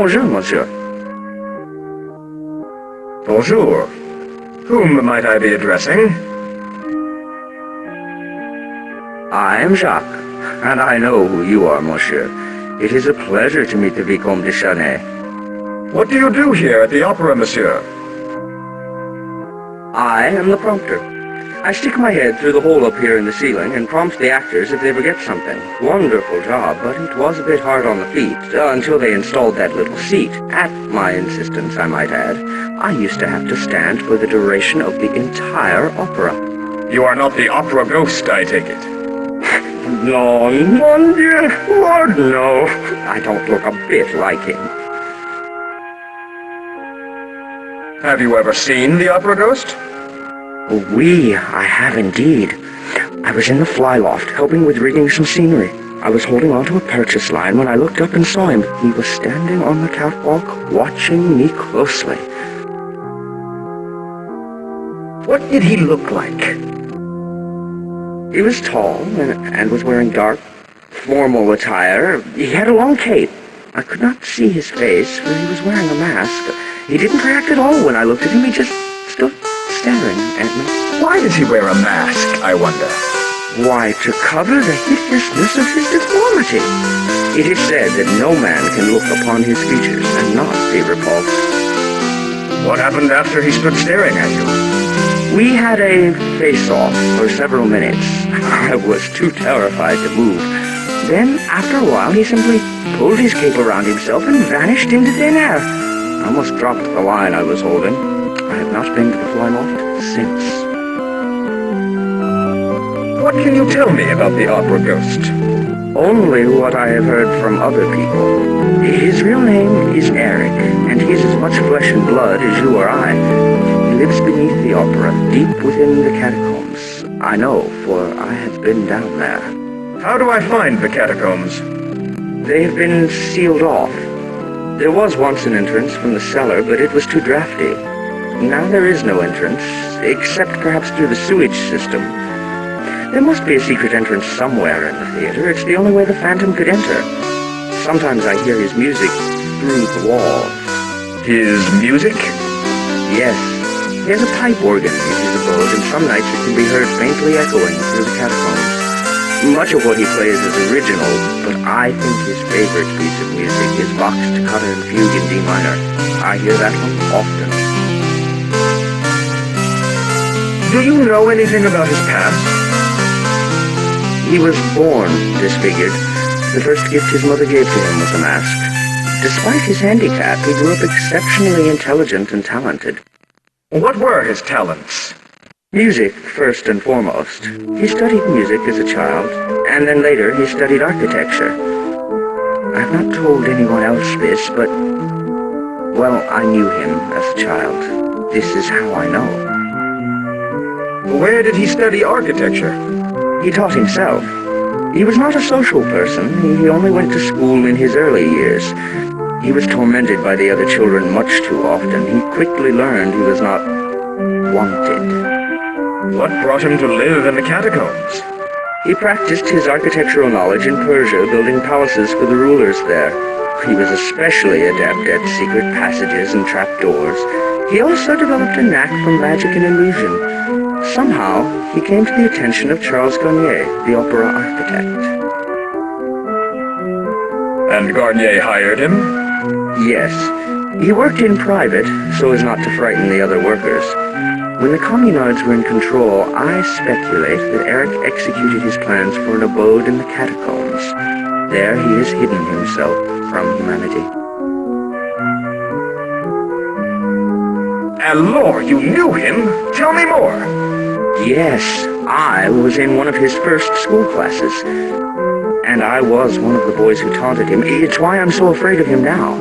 Bonjour, monsieur. Bonjour. Whom might I be addressing? I am Jacques, and I know who you are, monsieur. It is a pleasure to meet the Vicomte de Chanay. What do you do here at the opera, monsieur? I am the prompter. I stick my head through the hole up here in the ceiling and prompt the actors if they forget something. Wonderful job, but it was a bit hard on the feet until they installed that little seat. At my insistence, I might add. I used to have to stand for the duration of the entire opera. You are not the opera ghost, I take it. No, mon Dieu, Lord, no. I don't look a bit like him. Have you ever seen the opera ghost? Oui, I have indeed. I was in the flyloft helping with rigging some scenery. I was holding onto a purchase line when I looked up and saw him. He was standing on the catwalk, watching me closely. What did he look like? He was tall and was wearing dark, formal attire. He had a long cape. I could not see his face, for he was wearing a mask. He didn't react at all when I looked at him. He just stood staring at me. Why does he wear a mask, I wonder? Why, to cover the hideousness of his deformity. It is said that no man can look upon his features and not be repulsed. What happened after he stood staring at you? We had a face-off for several minutes. I was too terrified to move. Then, after a while, he simply pulled his cape around himself and vanished into thin air. I almost dropped the line I was holding. I have not been to the flyloft since. What can you tell me about the opera ghost? Only what I have heard from other people. His real name is Eric, and he is as much flesh and blood as you or I. He lives beneath the opera, deep within the catacombs. I know, for I have been down there. How do I find the catacombs? They have been sealed off. There was once an entrance from the cellar, but it was too drafty. Now there is no entrance, except perhaps through the sewage system. There must be a secret entrance somewhere in the theater. It's the only way the Phantom could enter. Sometimes I hear his music through the walls. His music? Yes. He has a pipe organ in his abode, and some nights it can be heard faintly echoing through the catacombs. Much of what he plays is original, but I think his favorite piece of music is Bach's Toccata and Fugue in D minor. I hear that one often. Do you know anything about his past? He was born disfigured. The first gift his mother gave to him was a mask. Despite his handicap, he grew up exceptionally intelligent and talented. What were his talents? Music, first and foremost. He studied music as a child, and then later he studied architecture. I've not told anyone else this, but, well, I knew him as a child. This is how I know. Where did he study architecture? He taught himself. He was not a social person. He only went to school in his early years. He was tormented by the other children much too often. He quickly learned he was not wanted. What brought him to live in the catacombs? He practiced his architectural knowledge in Persia, building palaces for the rulers there. He was especially adept at secret passages and trapdoors. He also developed a knack for magic and illusion. Somehow, he came to the attention of Charles Garnier, the opera architect. And Garnier hired him? Yes. He worked in private, so as not to frighten the other workers. When the communards were in control, I speculate that Eric executed his plans for an abode in the catacombs. There he has hidden himself from humanity. Alors, you knew him? Tell me more. Yes, I was in one of his first school classes. And I was one of the boys who taunted him. It's why I'm so afraid of him now.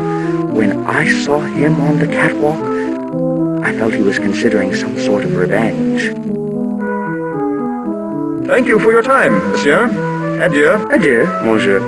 When I saw him on the catwalk, I felt he was considering some sort of revenge. Thank you for your time, monsieur. Adieu. Adieu, monsieur.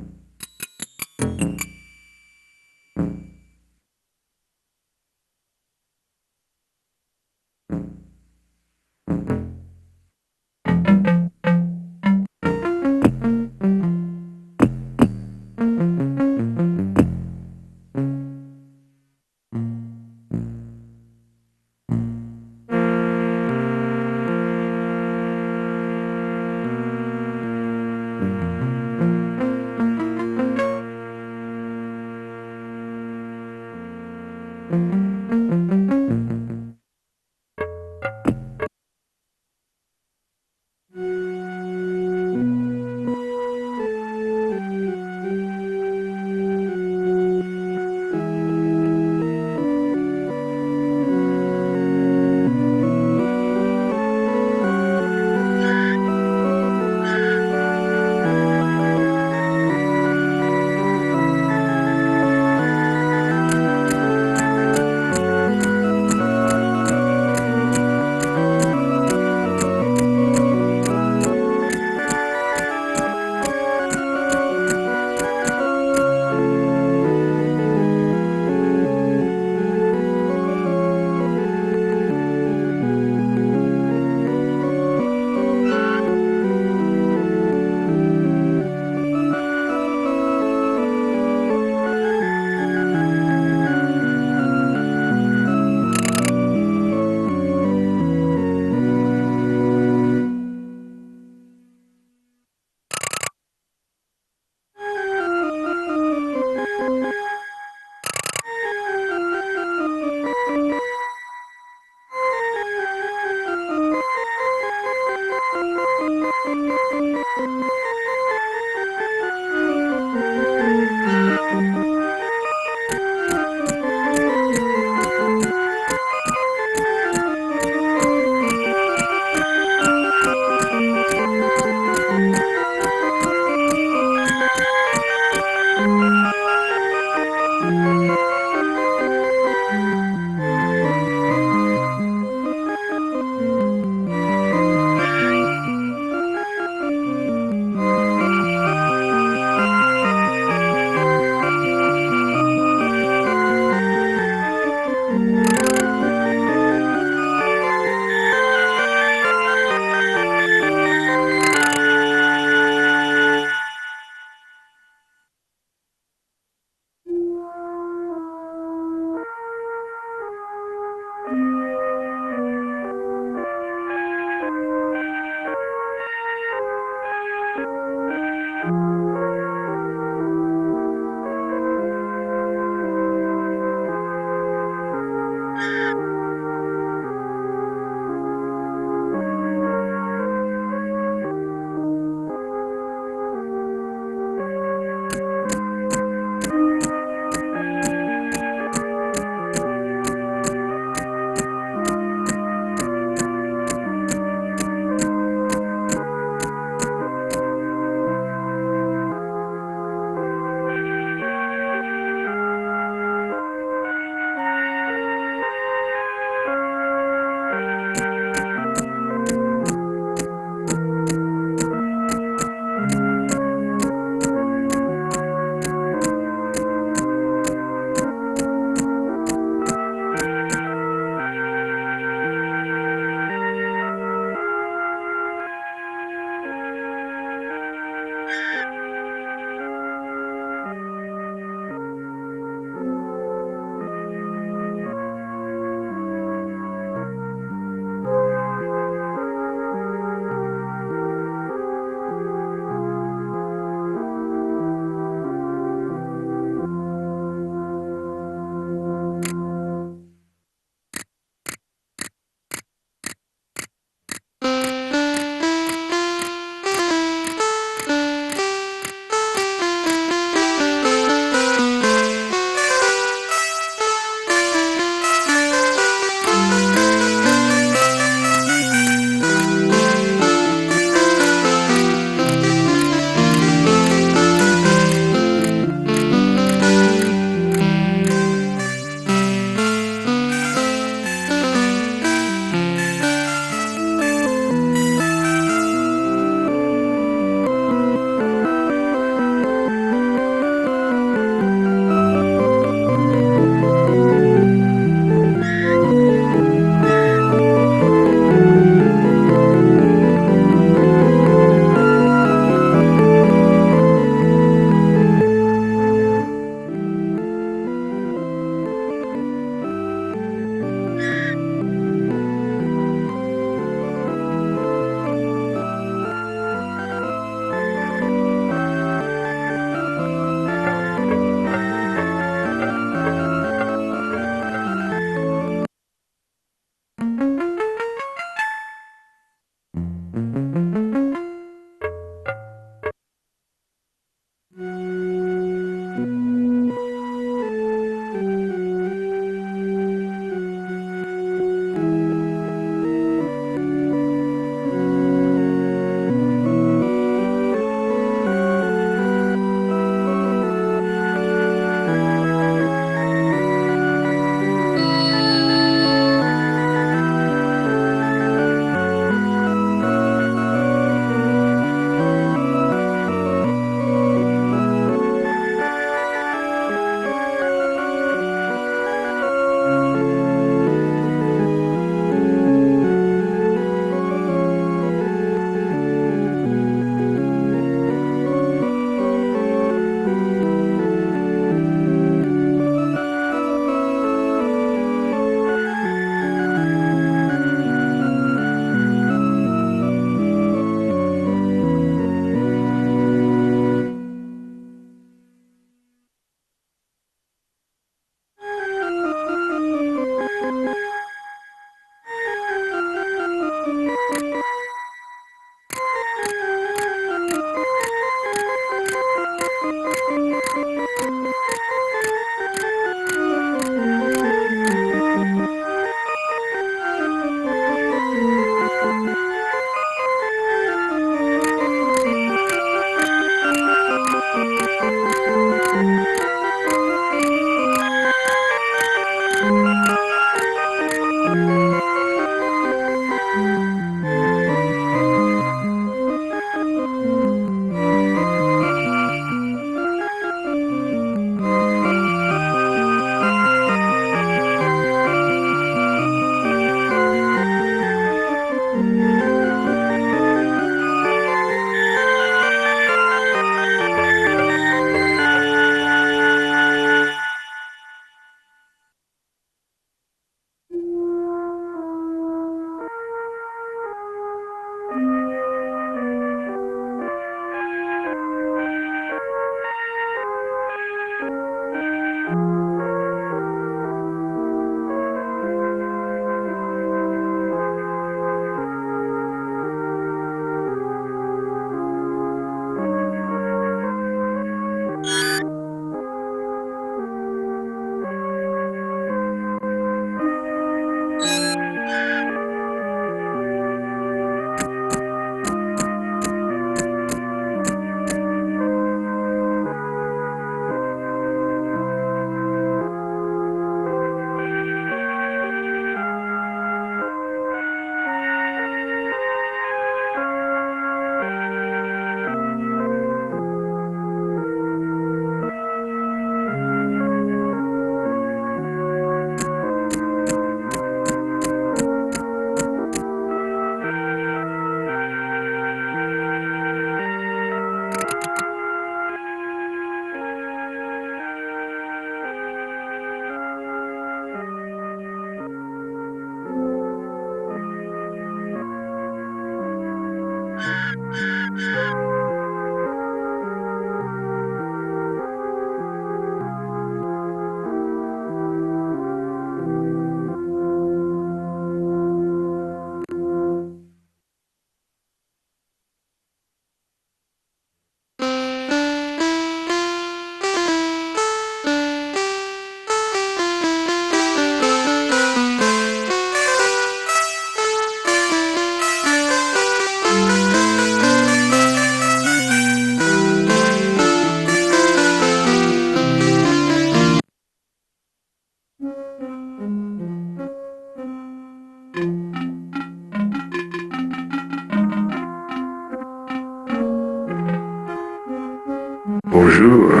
Bonjour.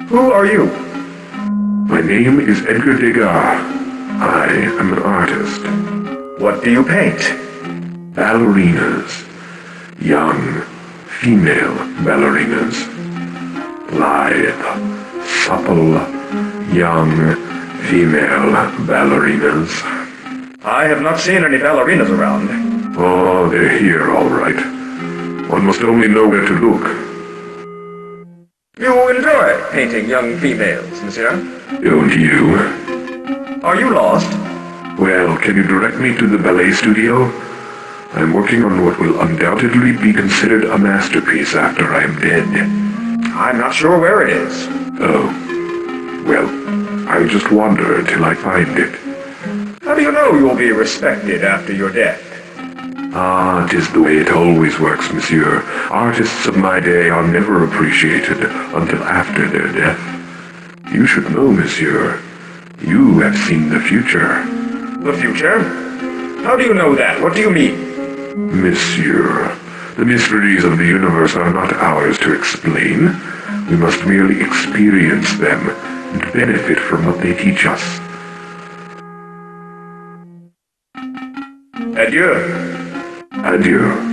Who are you? My name is Edgar Degas. I am an artist. What do you paint? Ballerinas. Young, female ballerinas. Lithe, supple, young, female ballerinas. I have not seen any ballerinas around. Oh, they're here, all right. One must only know where to look. You enjoy painting young females, monsieur? Don't you? Are you lost? Well, can you direct me to the ballet studio? I'm working on what will undoubtedly be considered a masterpiece after I am dead. I'm not sure where it is. Oh. Well, I'll just wander until I find it. How do you know you'll be respected after your death? Ah, 'tis the way it always works, monsieur. Artists of my day are never appreciated until after their death. You should know, monsieur. You have seen the future. The future? How do you know that? What do you mean? Monsieur, the mysteries of the universe are not ours to explain. We must merely experience them and benefit from what they teach us. Adieu. Adieu.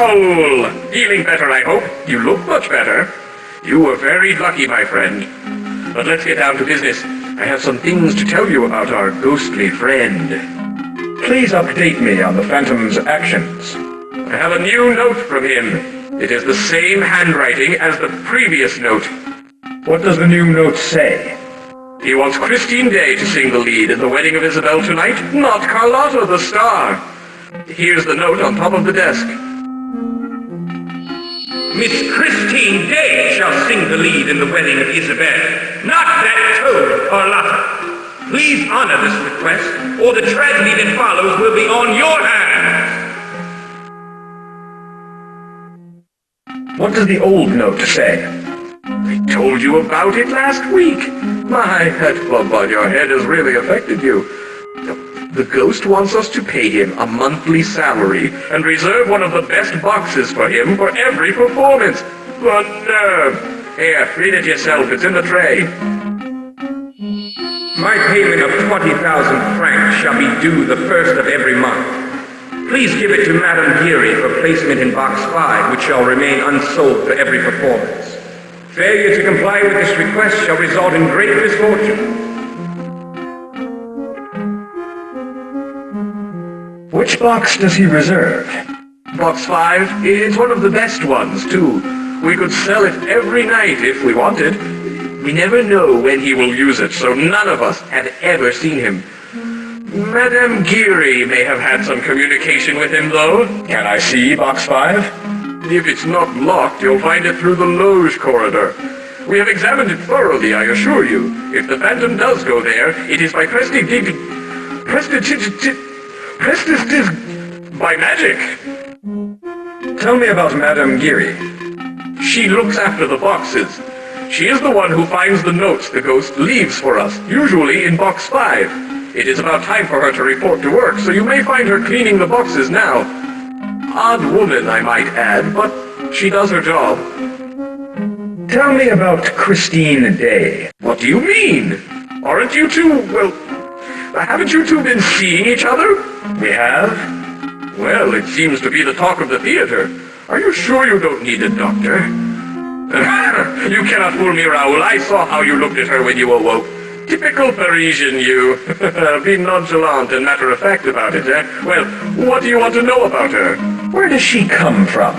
Raoul! Feeling better, I hope. You look much better. You were very lucky, my friend. But let's get down to business. I have some things to tell you about our ghostly friend. Please update me on the Phantom's actions. I have a new note from him. It is the same handwriting as the previous note. What does the new note say? He wants Christine Day to sing the lead in the wedding of Isabel tonight, not Carlotta the star. Here's the note on top of the desk. Miss Christine Day shall sing the lead in the wedding of Isabel, not that toad Carlotta. Please honor this request, or the tragedy that follows will be on your hands. What does the old note say? I told you about it last week. My, that bump on your head has really affected you. The ghost wants us to pay him a monthly salary and reserve one of the best boxes for him for every performance. The nerve! Here, read it yourself. It's in the tray. My payment of 20,000 francs shall be due the first of every month. Please give it to Madame Geary for placement in Box 5, which shall remain unsold for every performance. Failure to comply with this request shall result in great misfortune. Which box does he reserve? Box 5, it's one of the best ones, too. We could sell it every night if we wanted. We never know when he will use it, so none of us had ever seen him. Madame Geary may have had some communication with him, though. Can I see Box 5? If it's not locked, you'll find it through the loge corridor. We have examined it thoroughly, I assure you. If the Phantom does go there, it is by by magic. Tell me about Madame Geary. She looks after the boxes. She is the one who finds the notes the ghost leaves for us, usually in Box 5. It is about time for her to report to work, so you may find her cleaning the boxes now. Odd woman, I might add, but She does her job. Tell me about Christine Day. What do you mean? Aren't you two, well, haven't you two been seeing each other? We have? Well, it seems to be the talk of the theater. Are you sure you don't need a doctor? You cannot fool me, Raoul. I saw how you looked at her when you awoke. Typical Parisian, you. Be nonchalant and matter-of-fact about it, eh? Well, what do you want to know about her? Where does she come from?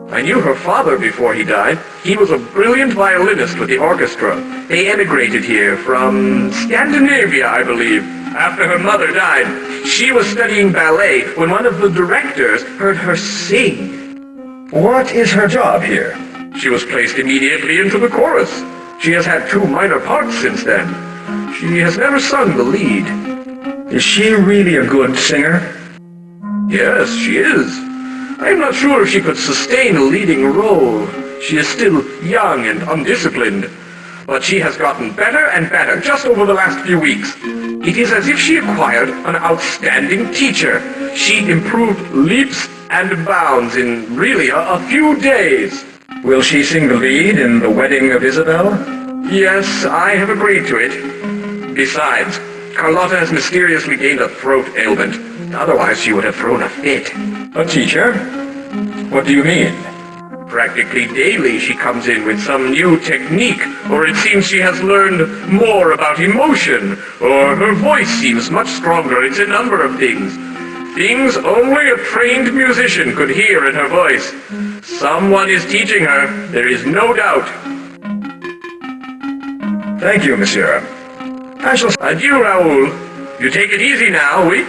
I knew her father before he died. He was a brilliant violinist with the orchestra. They emigrated here from Scandinavia, I believe. After her mother died, she was studying ballet when one of the directors heard her sing. What is her job here? She was placed immediately into the chorus. She has had 2 minor parts since then. She has never sung the lead. Is she really a good singer? Yes, she is. I am not sure if she could sustain a leading role. She is still young and undisciplined. But she has gotten better and better just over the last few weeks. It is as if she acquired an outstanding teacher. She improved leaps and bounds in really a few days. Will she sing the lead in The Wedding of Isabel? Yes, I have agreed to it. Besides, Carlotta has mysteriously gained a throat ailment. Otherwise, she would have thrown a fit. A teacher? What do you mean? Practically daily, she comes in with some new technique, or it seems she has learned more about emotion, or her voice seems much stronger. It's a number of things. Things only a trained musician could hear in her voice. Someone is teaching her, there is no doubt. Thank you, monsieur. I shall... Adieu, Raoul. You take it easy now, oui?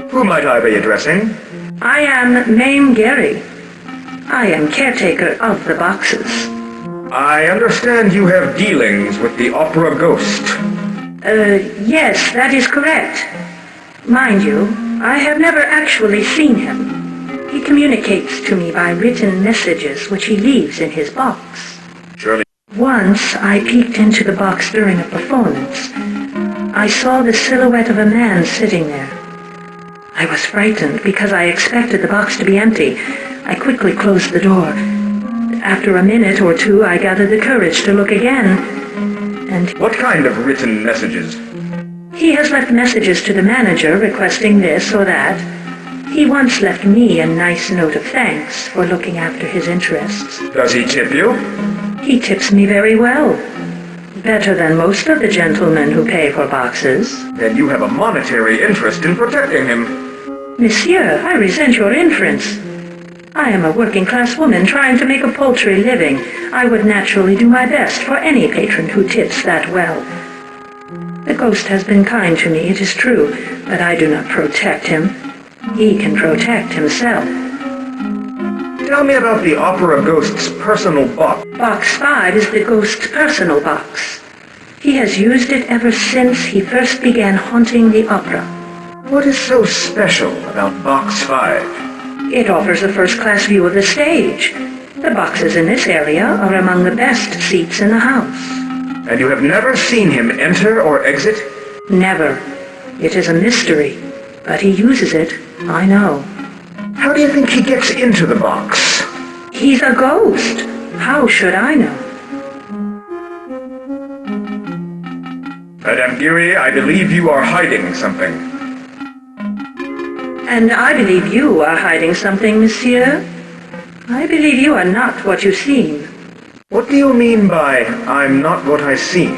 Who might I be addressing? I am Mame Gary. I am caretaker of the boxes. I understand you have dealings with the opera ghost. Yes, that is correct. Mind you, I have never actually seen him. He communicates to me by written messages which he leaves in his box. Surely. Once I peeked into the box during a performance. I saw the silhouette of a man sitting there. I was frightened because I expected the box to be empty. I quickly closed the door. After a minute or two, I gathered the courage to look again, and What kind of written messages? he has left messages to the manager requesting this or that. He once left me a nice note of thanks for looking after his interests. Does he tip you? He tips me very well. Better than most of the gentlemen who pay for boxes. Then you have a monetary interest in protecting him. Monsieur, I resent your inference. I am a working-class woman trying to make a paltry living. I would naturally do my best for any patron who tips that well. The ghost has been kind to me, it is true, but I do not protect him. He can protect himself. Tell me about the opera ghost's personal box. Box 5 is the ghost's personal box. He has used it ever since he first began haunting the opera. What is so special about Box 5? It offers a first-class view of the stage. The boxes in this area are among the best seats in the house. And you have never seen him enter or exit? Never. It is a mystery, but he uses it, I know. How do you think he gets into the box? He's a ghost. How should I know? Madame Geary, I believe you are hiding something. And I believe you are hiding something, monsieur. I believe you are not what you seem. What do you mean by, I'm not what I seem?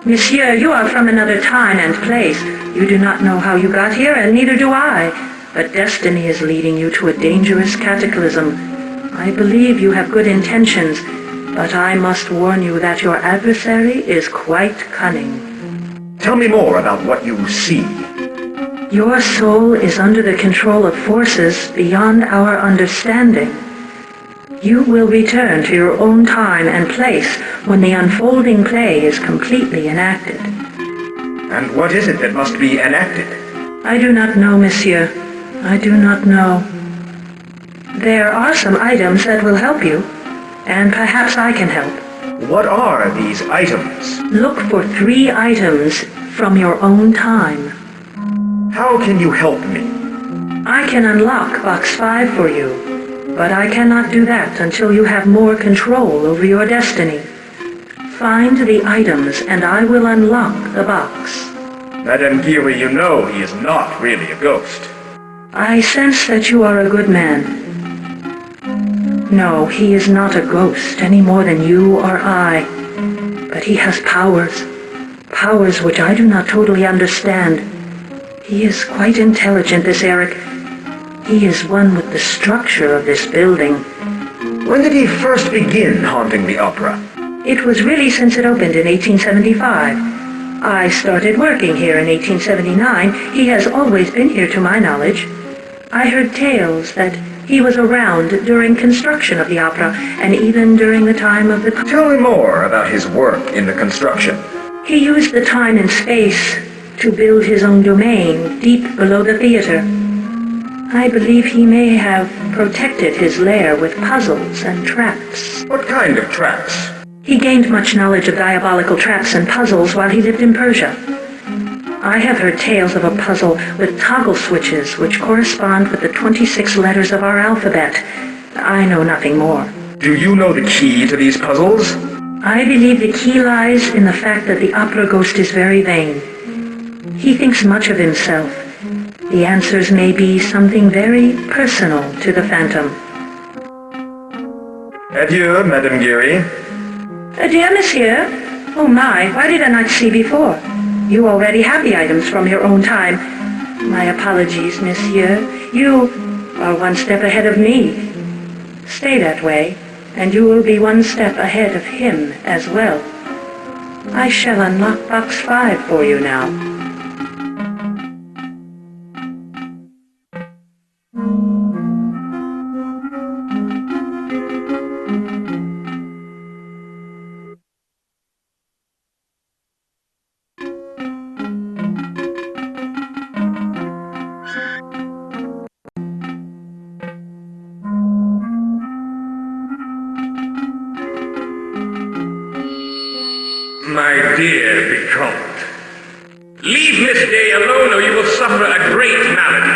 Monsieur, you are from another time and place. You do not know how you got here, and neither do I. But destiny is leading you to a dangerous cataclysm. I believe you have good intentions, but I must warn you that your adversary is quite cunning. Tell me more about what you see. Your soul is under the control of forces beyond our understanding. You will return to your own time and place when the unfolding play is completely enacted. And what is it that must be enacted? I do not know, monsieur. I do not know. There are some items that will help you, and perhaps I can help. What are these items? Look for 3 items from your own time. How can you help me? I can unlock Box 5 for you, but I cannot do that until you have more control over your destiny. Find the items and I will unlock the box. Madame Geary, you know he is not really a ghost. I sense that you are a good man. No, he is not a ghost any more than you or I. But he has powers. Powers which I do not totally understand. He is quite intelligent, this Eric. He is one with the structure of this building. When did he first begin haunting the opera? It was really since it opened in 1875. I started working here in 1879. He has always been here to my knowledge. I heard tales that he was around during construction of the opera, and even during the time of the... Tell me more about his work in the construction. He used the time and space to build his own domain deep below the theater. I believe he may have protected his lair with puzzles and traps. What kind of traps? He gained much knowledge of diabolical traps and puzzles while he lived in Persia. I have heard tales of a puzzle with toggle switches which correspond with the 26 letters of our alphabet. I know nothing more. Do you know the key to these puzzles? I believe the key lies in the fact that the opera ghost is very vain. He thinks much of himself. The answers may be something very personal to the phantom. Adieu, Madame Geary. Dear monsieur. Oh my, why did I not see before? You already have the items from your own time. My apologies, monsieur. You are one step ahead of me. Stay that way, and you will be one step ahead of him as well. I shall unlock Box 5 for you now. My dear Vicomte, leave Miss Day alone or you will suffer a great malady.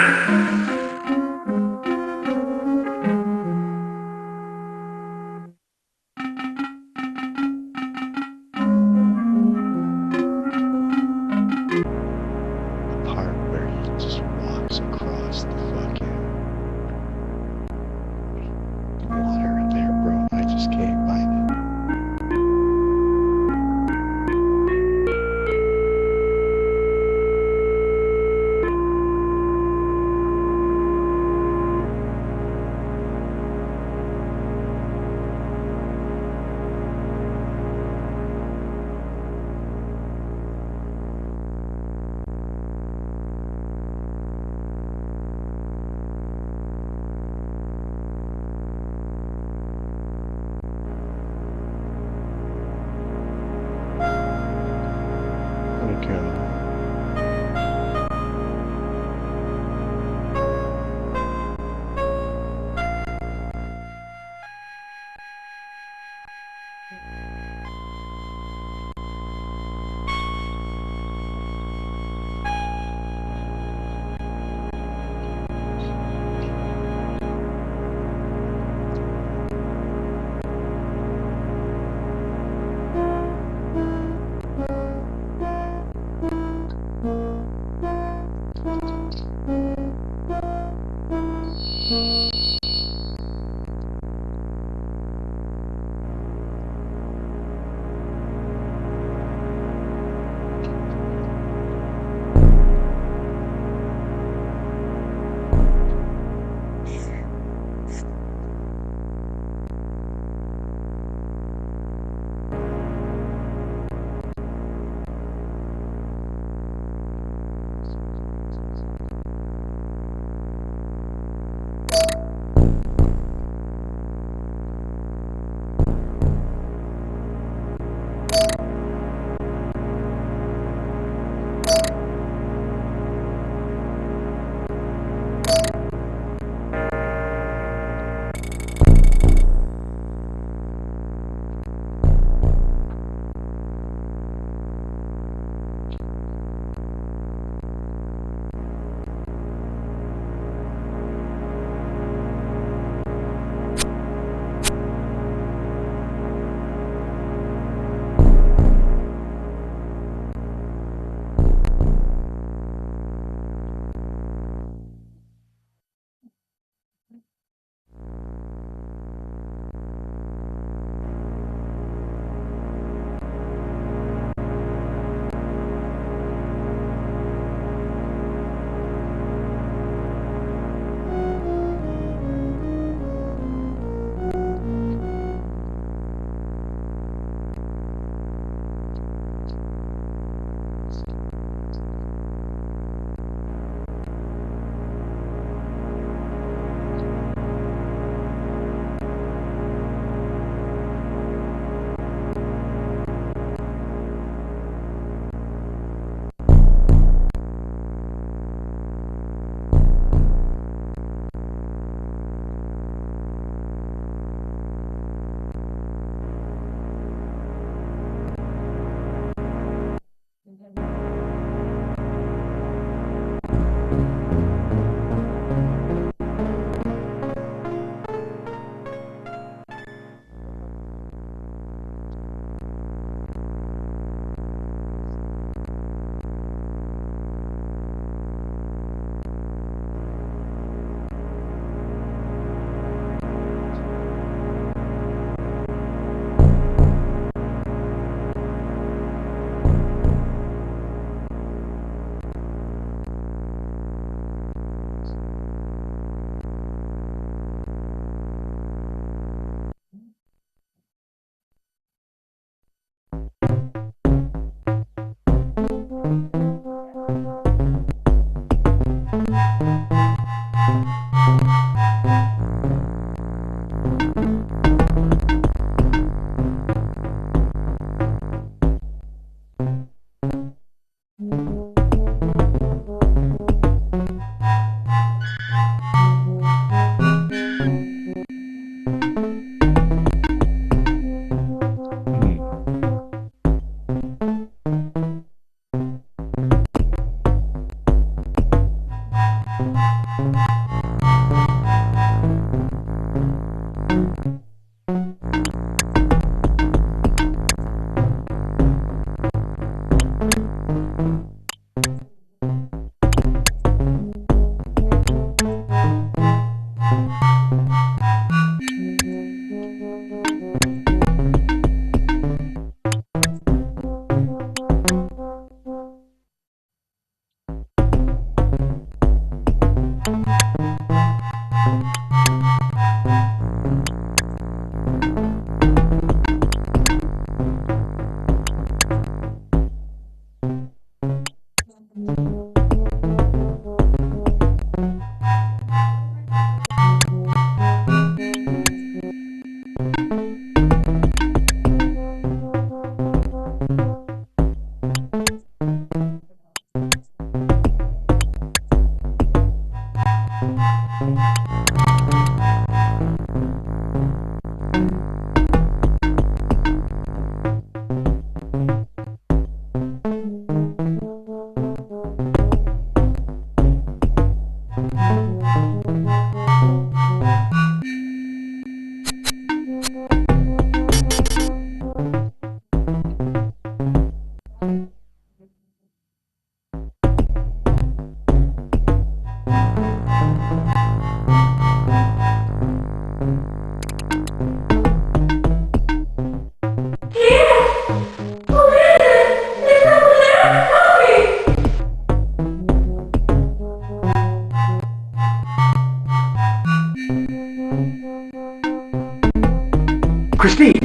Christine,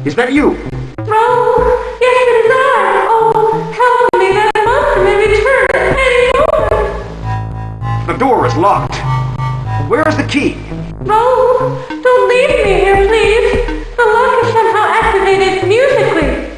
is that you? Oh, yes, it is I. Oh, help me, that monster may return at any moment. The door is locked. Where is the key? Oh, don't leave me here, please. The lock is somehow activated musically.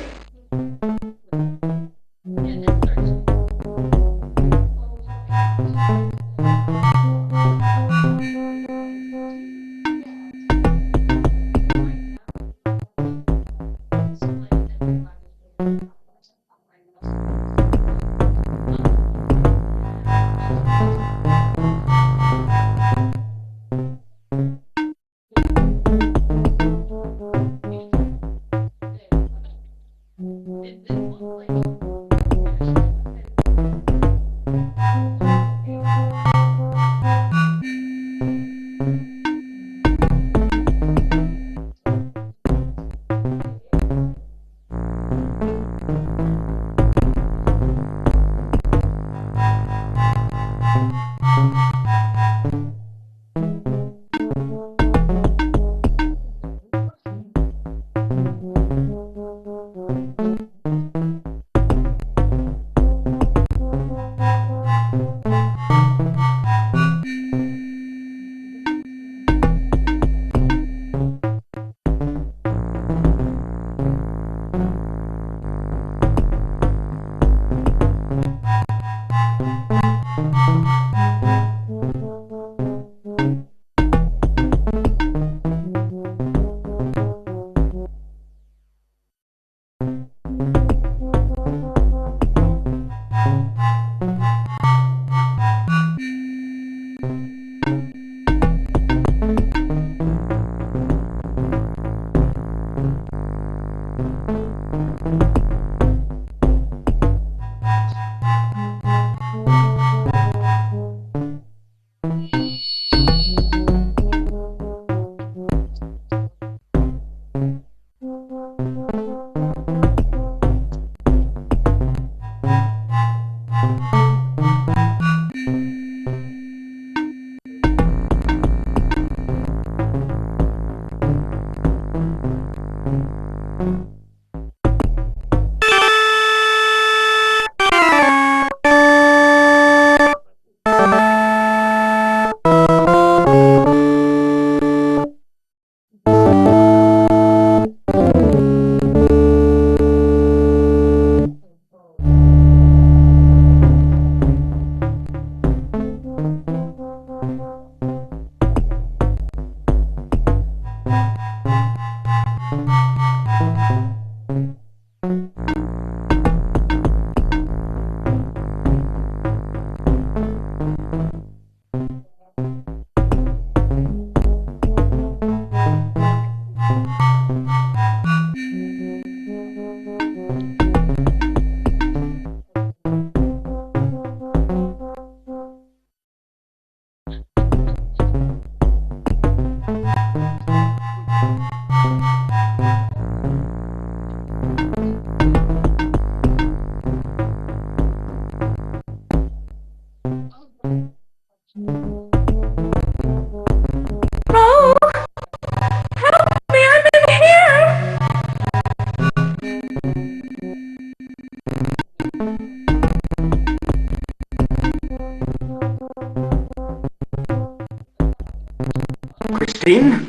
Christine?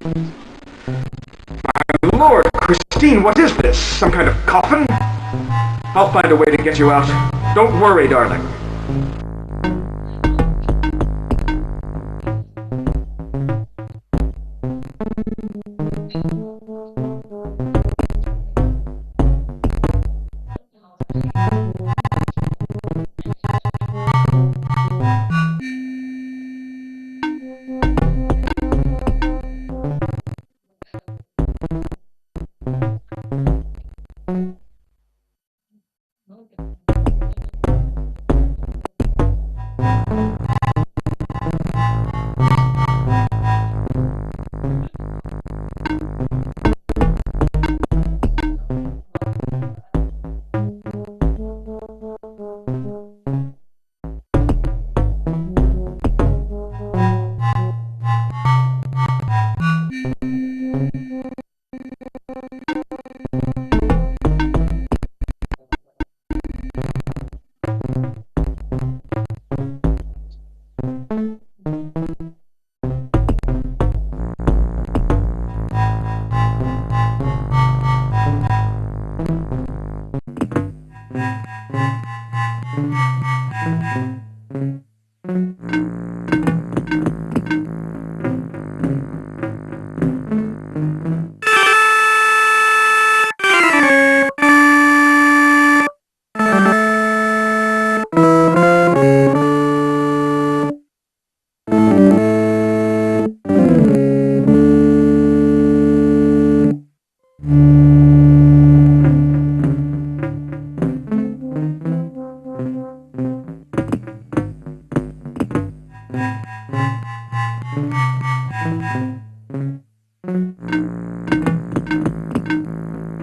My lord, Christine, what is this? Some kind of coffin? I'll find a way to get you out. Don't worry, darling.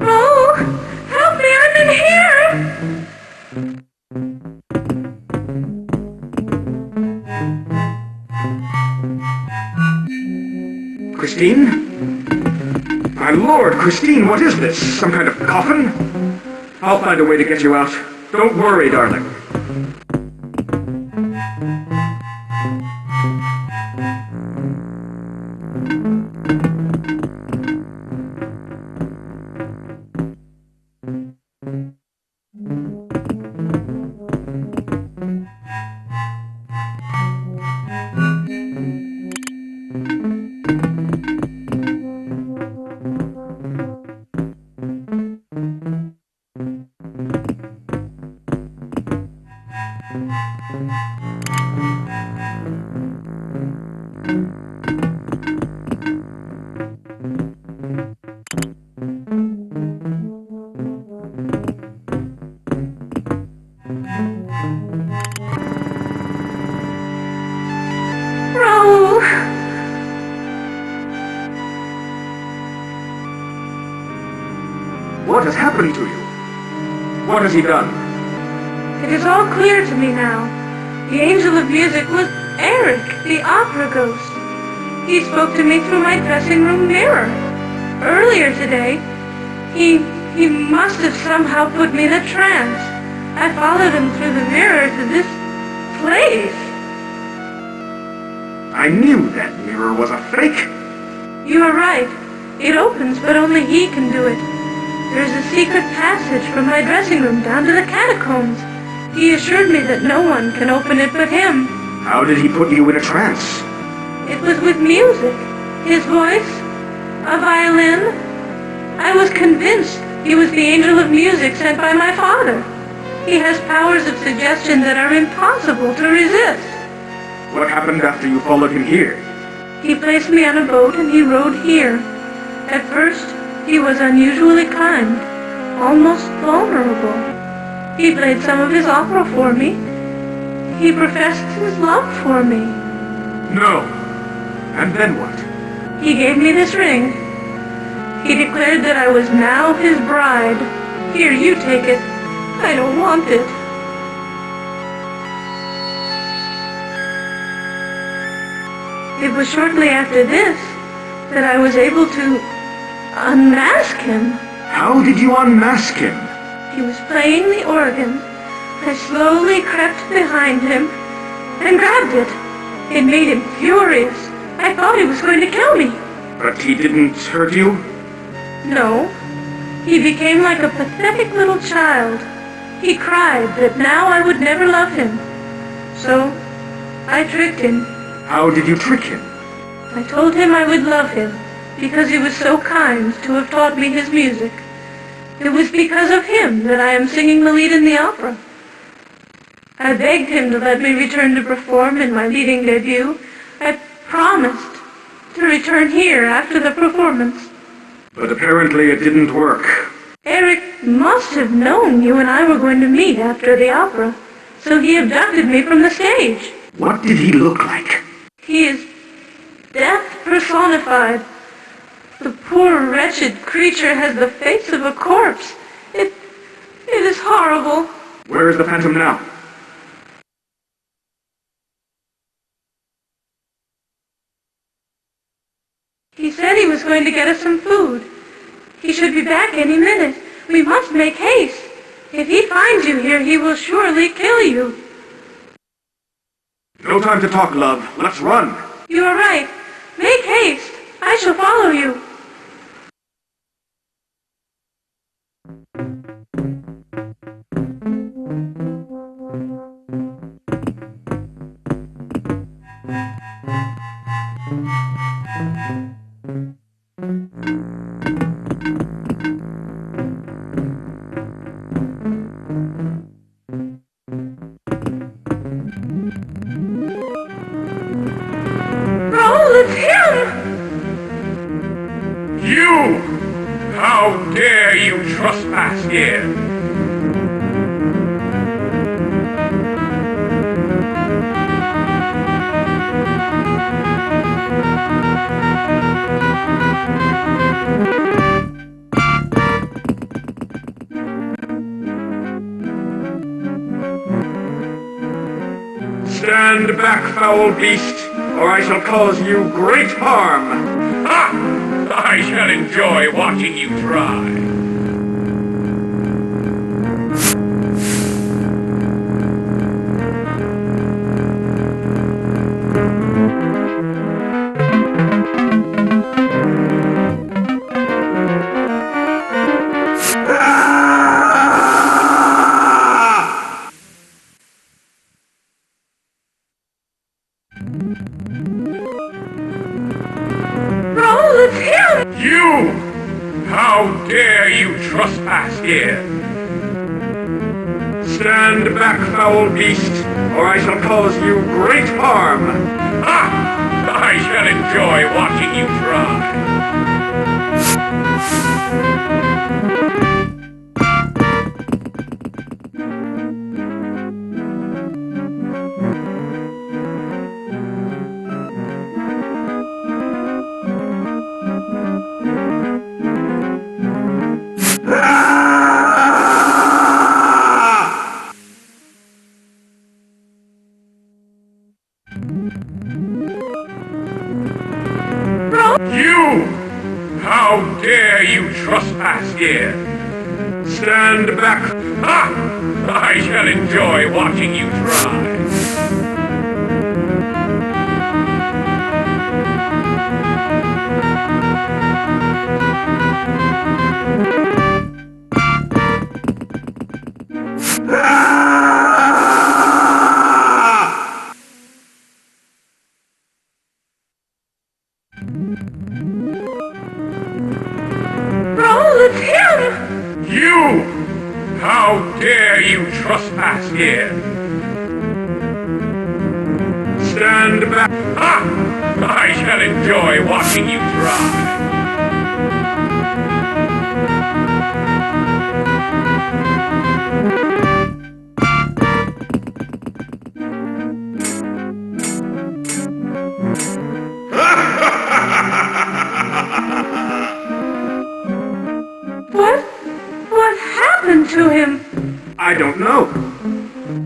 Oh, help me, I'm in here! Christine? My lord, Christine, what is this? Some kind of coffin? I'll find a way to get you out. Don't worry, darling. Raoul! What has happened to you? What has he done? It is all clear to me now. The angel of music was Eric, the opera ghost. He spoke to me through my dressing room mirror. Earlier today, he must have somehow put me in a trance. I followed him through the mirror to this place. I knew that mirror was a fake. You are right. It opens, but only he can do it. There is a secret passage from my dressing room down to the catacombs. He assured me that no one can open it but him. How did he put you in a trance? It was with music. His voice. A violin. I was convinced he was the angel of music sent by my father. He has powers of suggestion that are impossible to resist. What happened after you followed him here? He placed me on a boat and he rowed here. At first, he was unusually kind, almost vulnerable. He played some of his opera for me. He professed his love for me. No. And then what? He gave me this ring. He declared that I was now his bride. Here, you take it. I don't want it. It was shortly after this that I was able to unmask him. How did you unmask him? He was playing the organ. I slowly crept behind him and grabbed it. It made him furious. I thought he was going to kill me. But he didn't hurt you? No. He became like a pathetic little child. He cried that now I would never love him. So, I tricked him. How did you trick him? I told him I would love him because he was so kind to have taught me his music. It was because of him that I am singing the lead in the opera. I begged him to let me return to perform in my leading debut. I promised to return here after the performance. But apparently it didn't work. Eric must have known you and I were going to meet after the opera, so he abducted me from the stage. What did he look like? He is death personified. The poor wretched creature has the face of a corpse. It is horrible. Where is the Phantom now? He said he was going to get us some food. He should be back any minute. We must make haste. If he finds you here, he will surely kill you. No time to talk, love. Let's run. You are right. Make haste. I shall follow you. It's him! You! How dare you trespass here? Stand back, foul beast, or I shall cause you great harm. Ha! I shall enjoy watching you try. It's him! You! How dare you trespass here? Stand back, foul beast, or I shall cause you great harm. Ha! I shall enjoy watching you You! How dare you trespass here? Stand back. Ha! I shall enjoy watching you try. It's him! You! How dare you trespass here? Stand back. Ha! I shall enjoy watching you try. What happened to him? I don't know.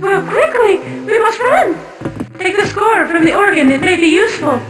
Well, quickly! We must run! Take the score from the organ. It may be useful.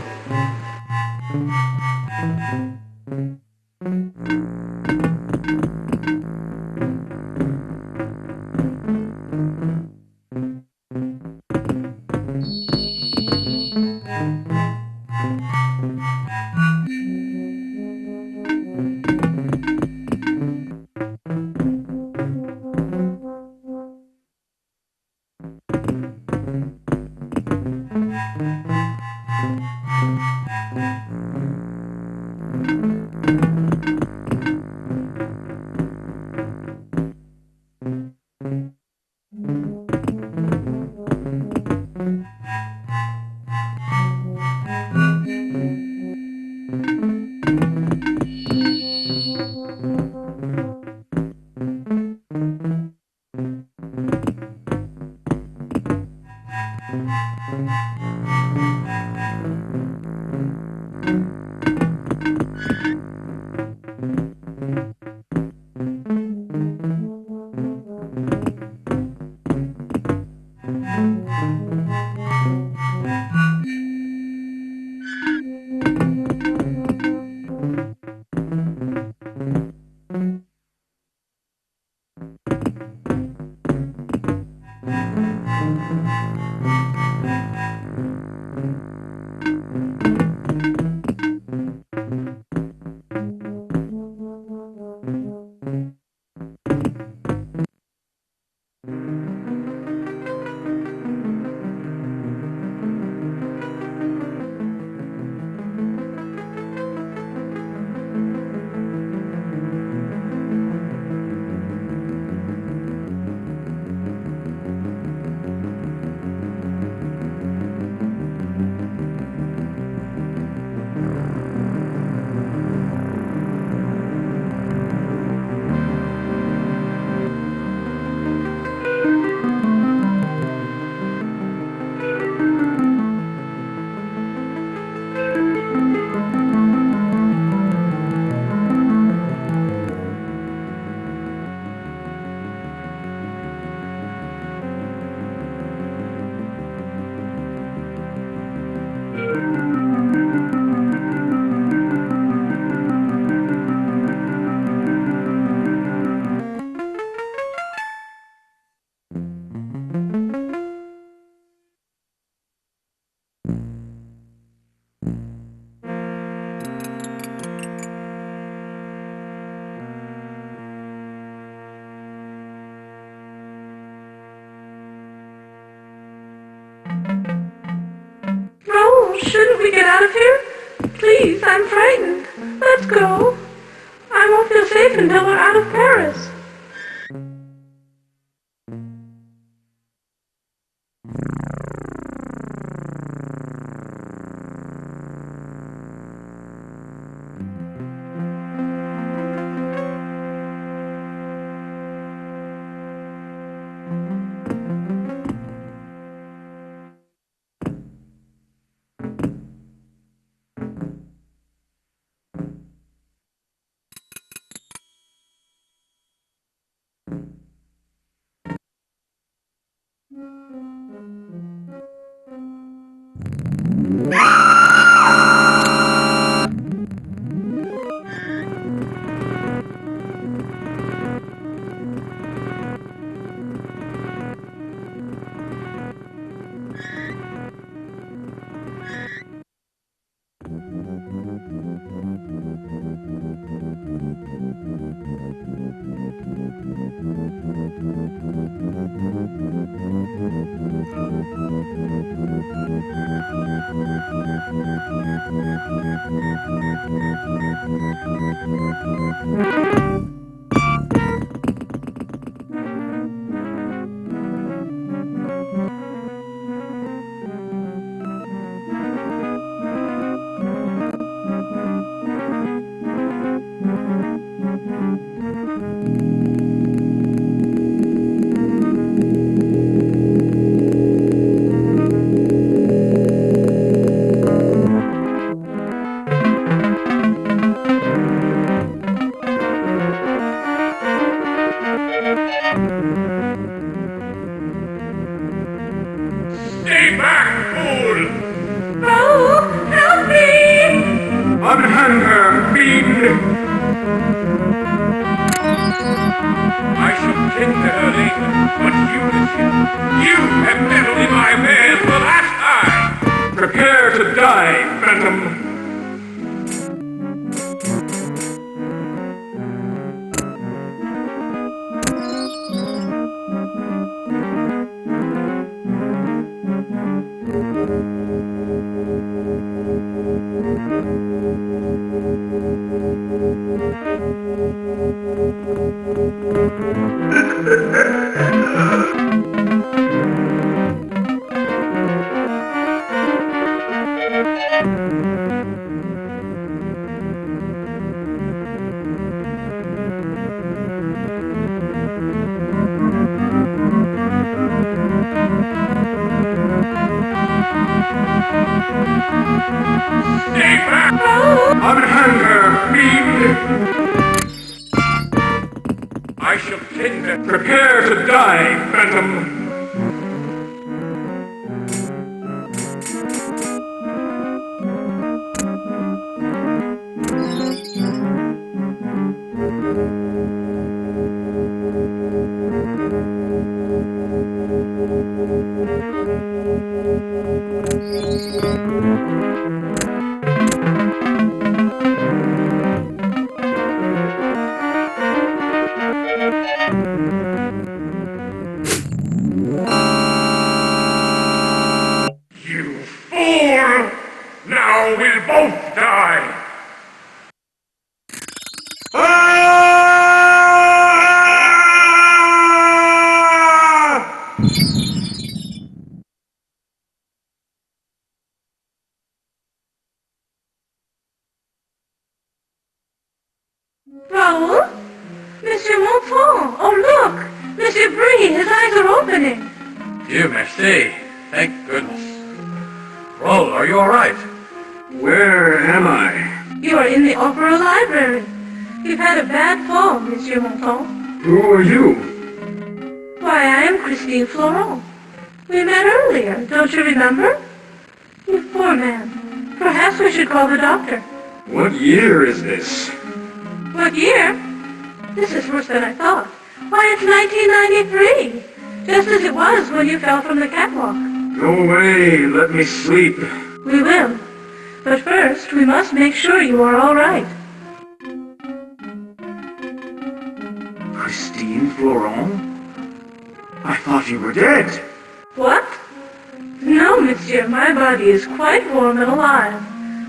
No, shouldn't we get out of here? Please, I'm frightened. Let's go. I won't feel safe until we're out of Paris. Stay back, fool! Oh, help me! Unhand her, fiend! I shall tend to her later, but you have meddled in my affairs the last time! Prepare to die, Phantom! Stay back! Unhand her, fiend! I shall tend to prepare to die, Phantom! Now we'll both die! Raoul? Monsieur Montfort! Oh, look! Monsieur Brie, his eyes are opening. Dieu merci. Thank goodness. Raoul, are you all right? Where am I? You are in the Opera Library. You've had a bad fall, Monsieur Montfort. Who are you? Why, I am Christine Florent. We met earlier, don't you remember? You poor man. Perhaps we should call the doctor. What year is this? What year? This is worse than I thought. Why, it's 1993. Just as it was when you fell from the catwalk. Go away, let me sleep. We will. But first, we must make sure you are all right. Christine Florent? I thought you were dead. What? No, monsieur, my body is quite warm and alive.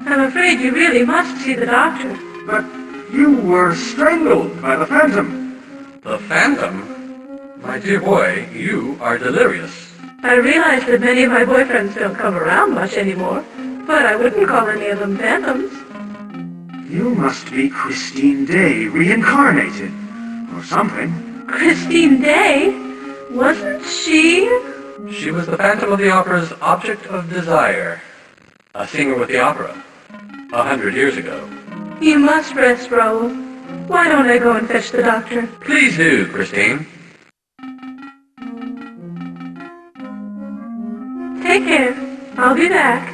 I'm afraid you really must see the doctor. But you were strangled by the Phantom. The Phantom? My dear boy, you are delirious. I realize that many of my boyfriends don't come around much anymore, but I wouldn't call any of them phantoms. You must be Christine Day reincarnated. Or something. Christine Day? Wasn't she? She was the Phantom of the Opera's object of desire. A singer with the opera. 100 years ago. You must rest, Raoul. Why don't I go and fetch the doctor? Please do, Christine. Take care. I'll be back.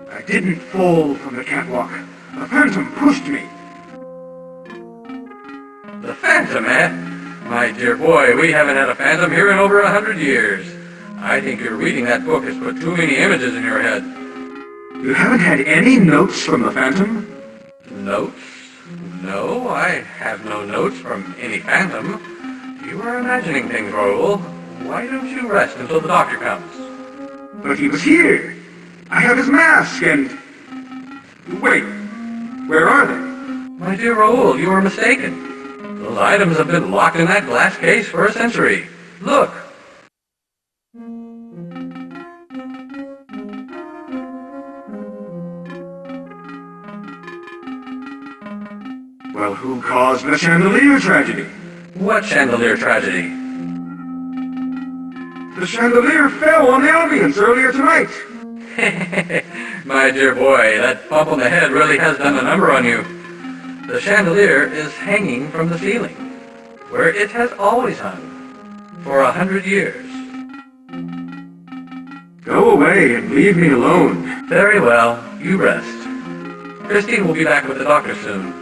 I didn't fall from the catwalk. The Phantom pushed me. The Phantom, eh? My dear boy, we haven't had a Phantom here in over 100 years. I think your reading that book has put too many images in your head. You haven't had any notes from the Phantom? Notes? No, I have no notes from any Phantom. You are imagining things, Raoul. Why don't you rest until the doctor comes? But he was here. I have his mask and... Wait, where are they? My dear Raoul, you are mistaken. Those items have been locked in that glass case for a century. Look. Well, who caused the chandelier tragedy? What chandelier tragedy? The chandelier fell on the audience earlier tonight. My dear boy, that bump on the head really has done a number on you. The chandelier is hanging from the ceiling, where it has always hung, for 100 years. Go away and leave me alone. Very well, you rest. Christine will be back with the doctor soon.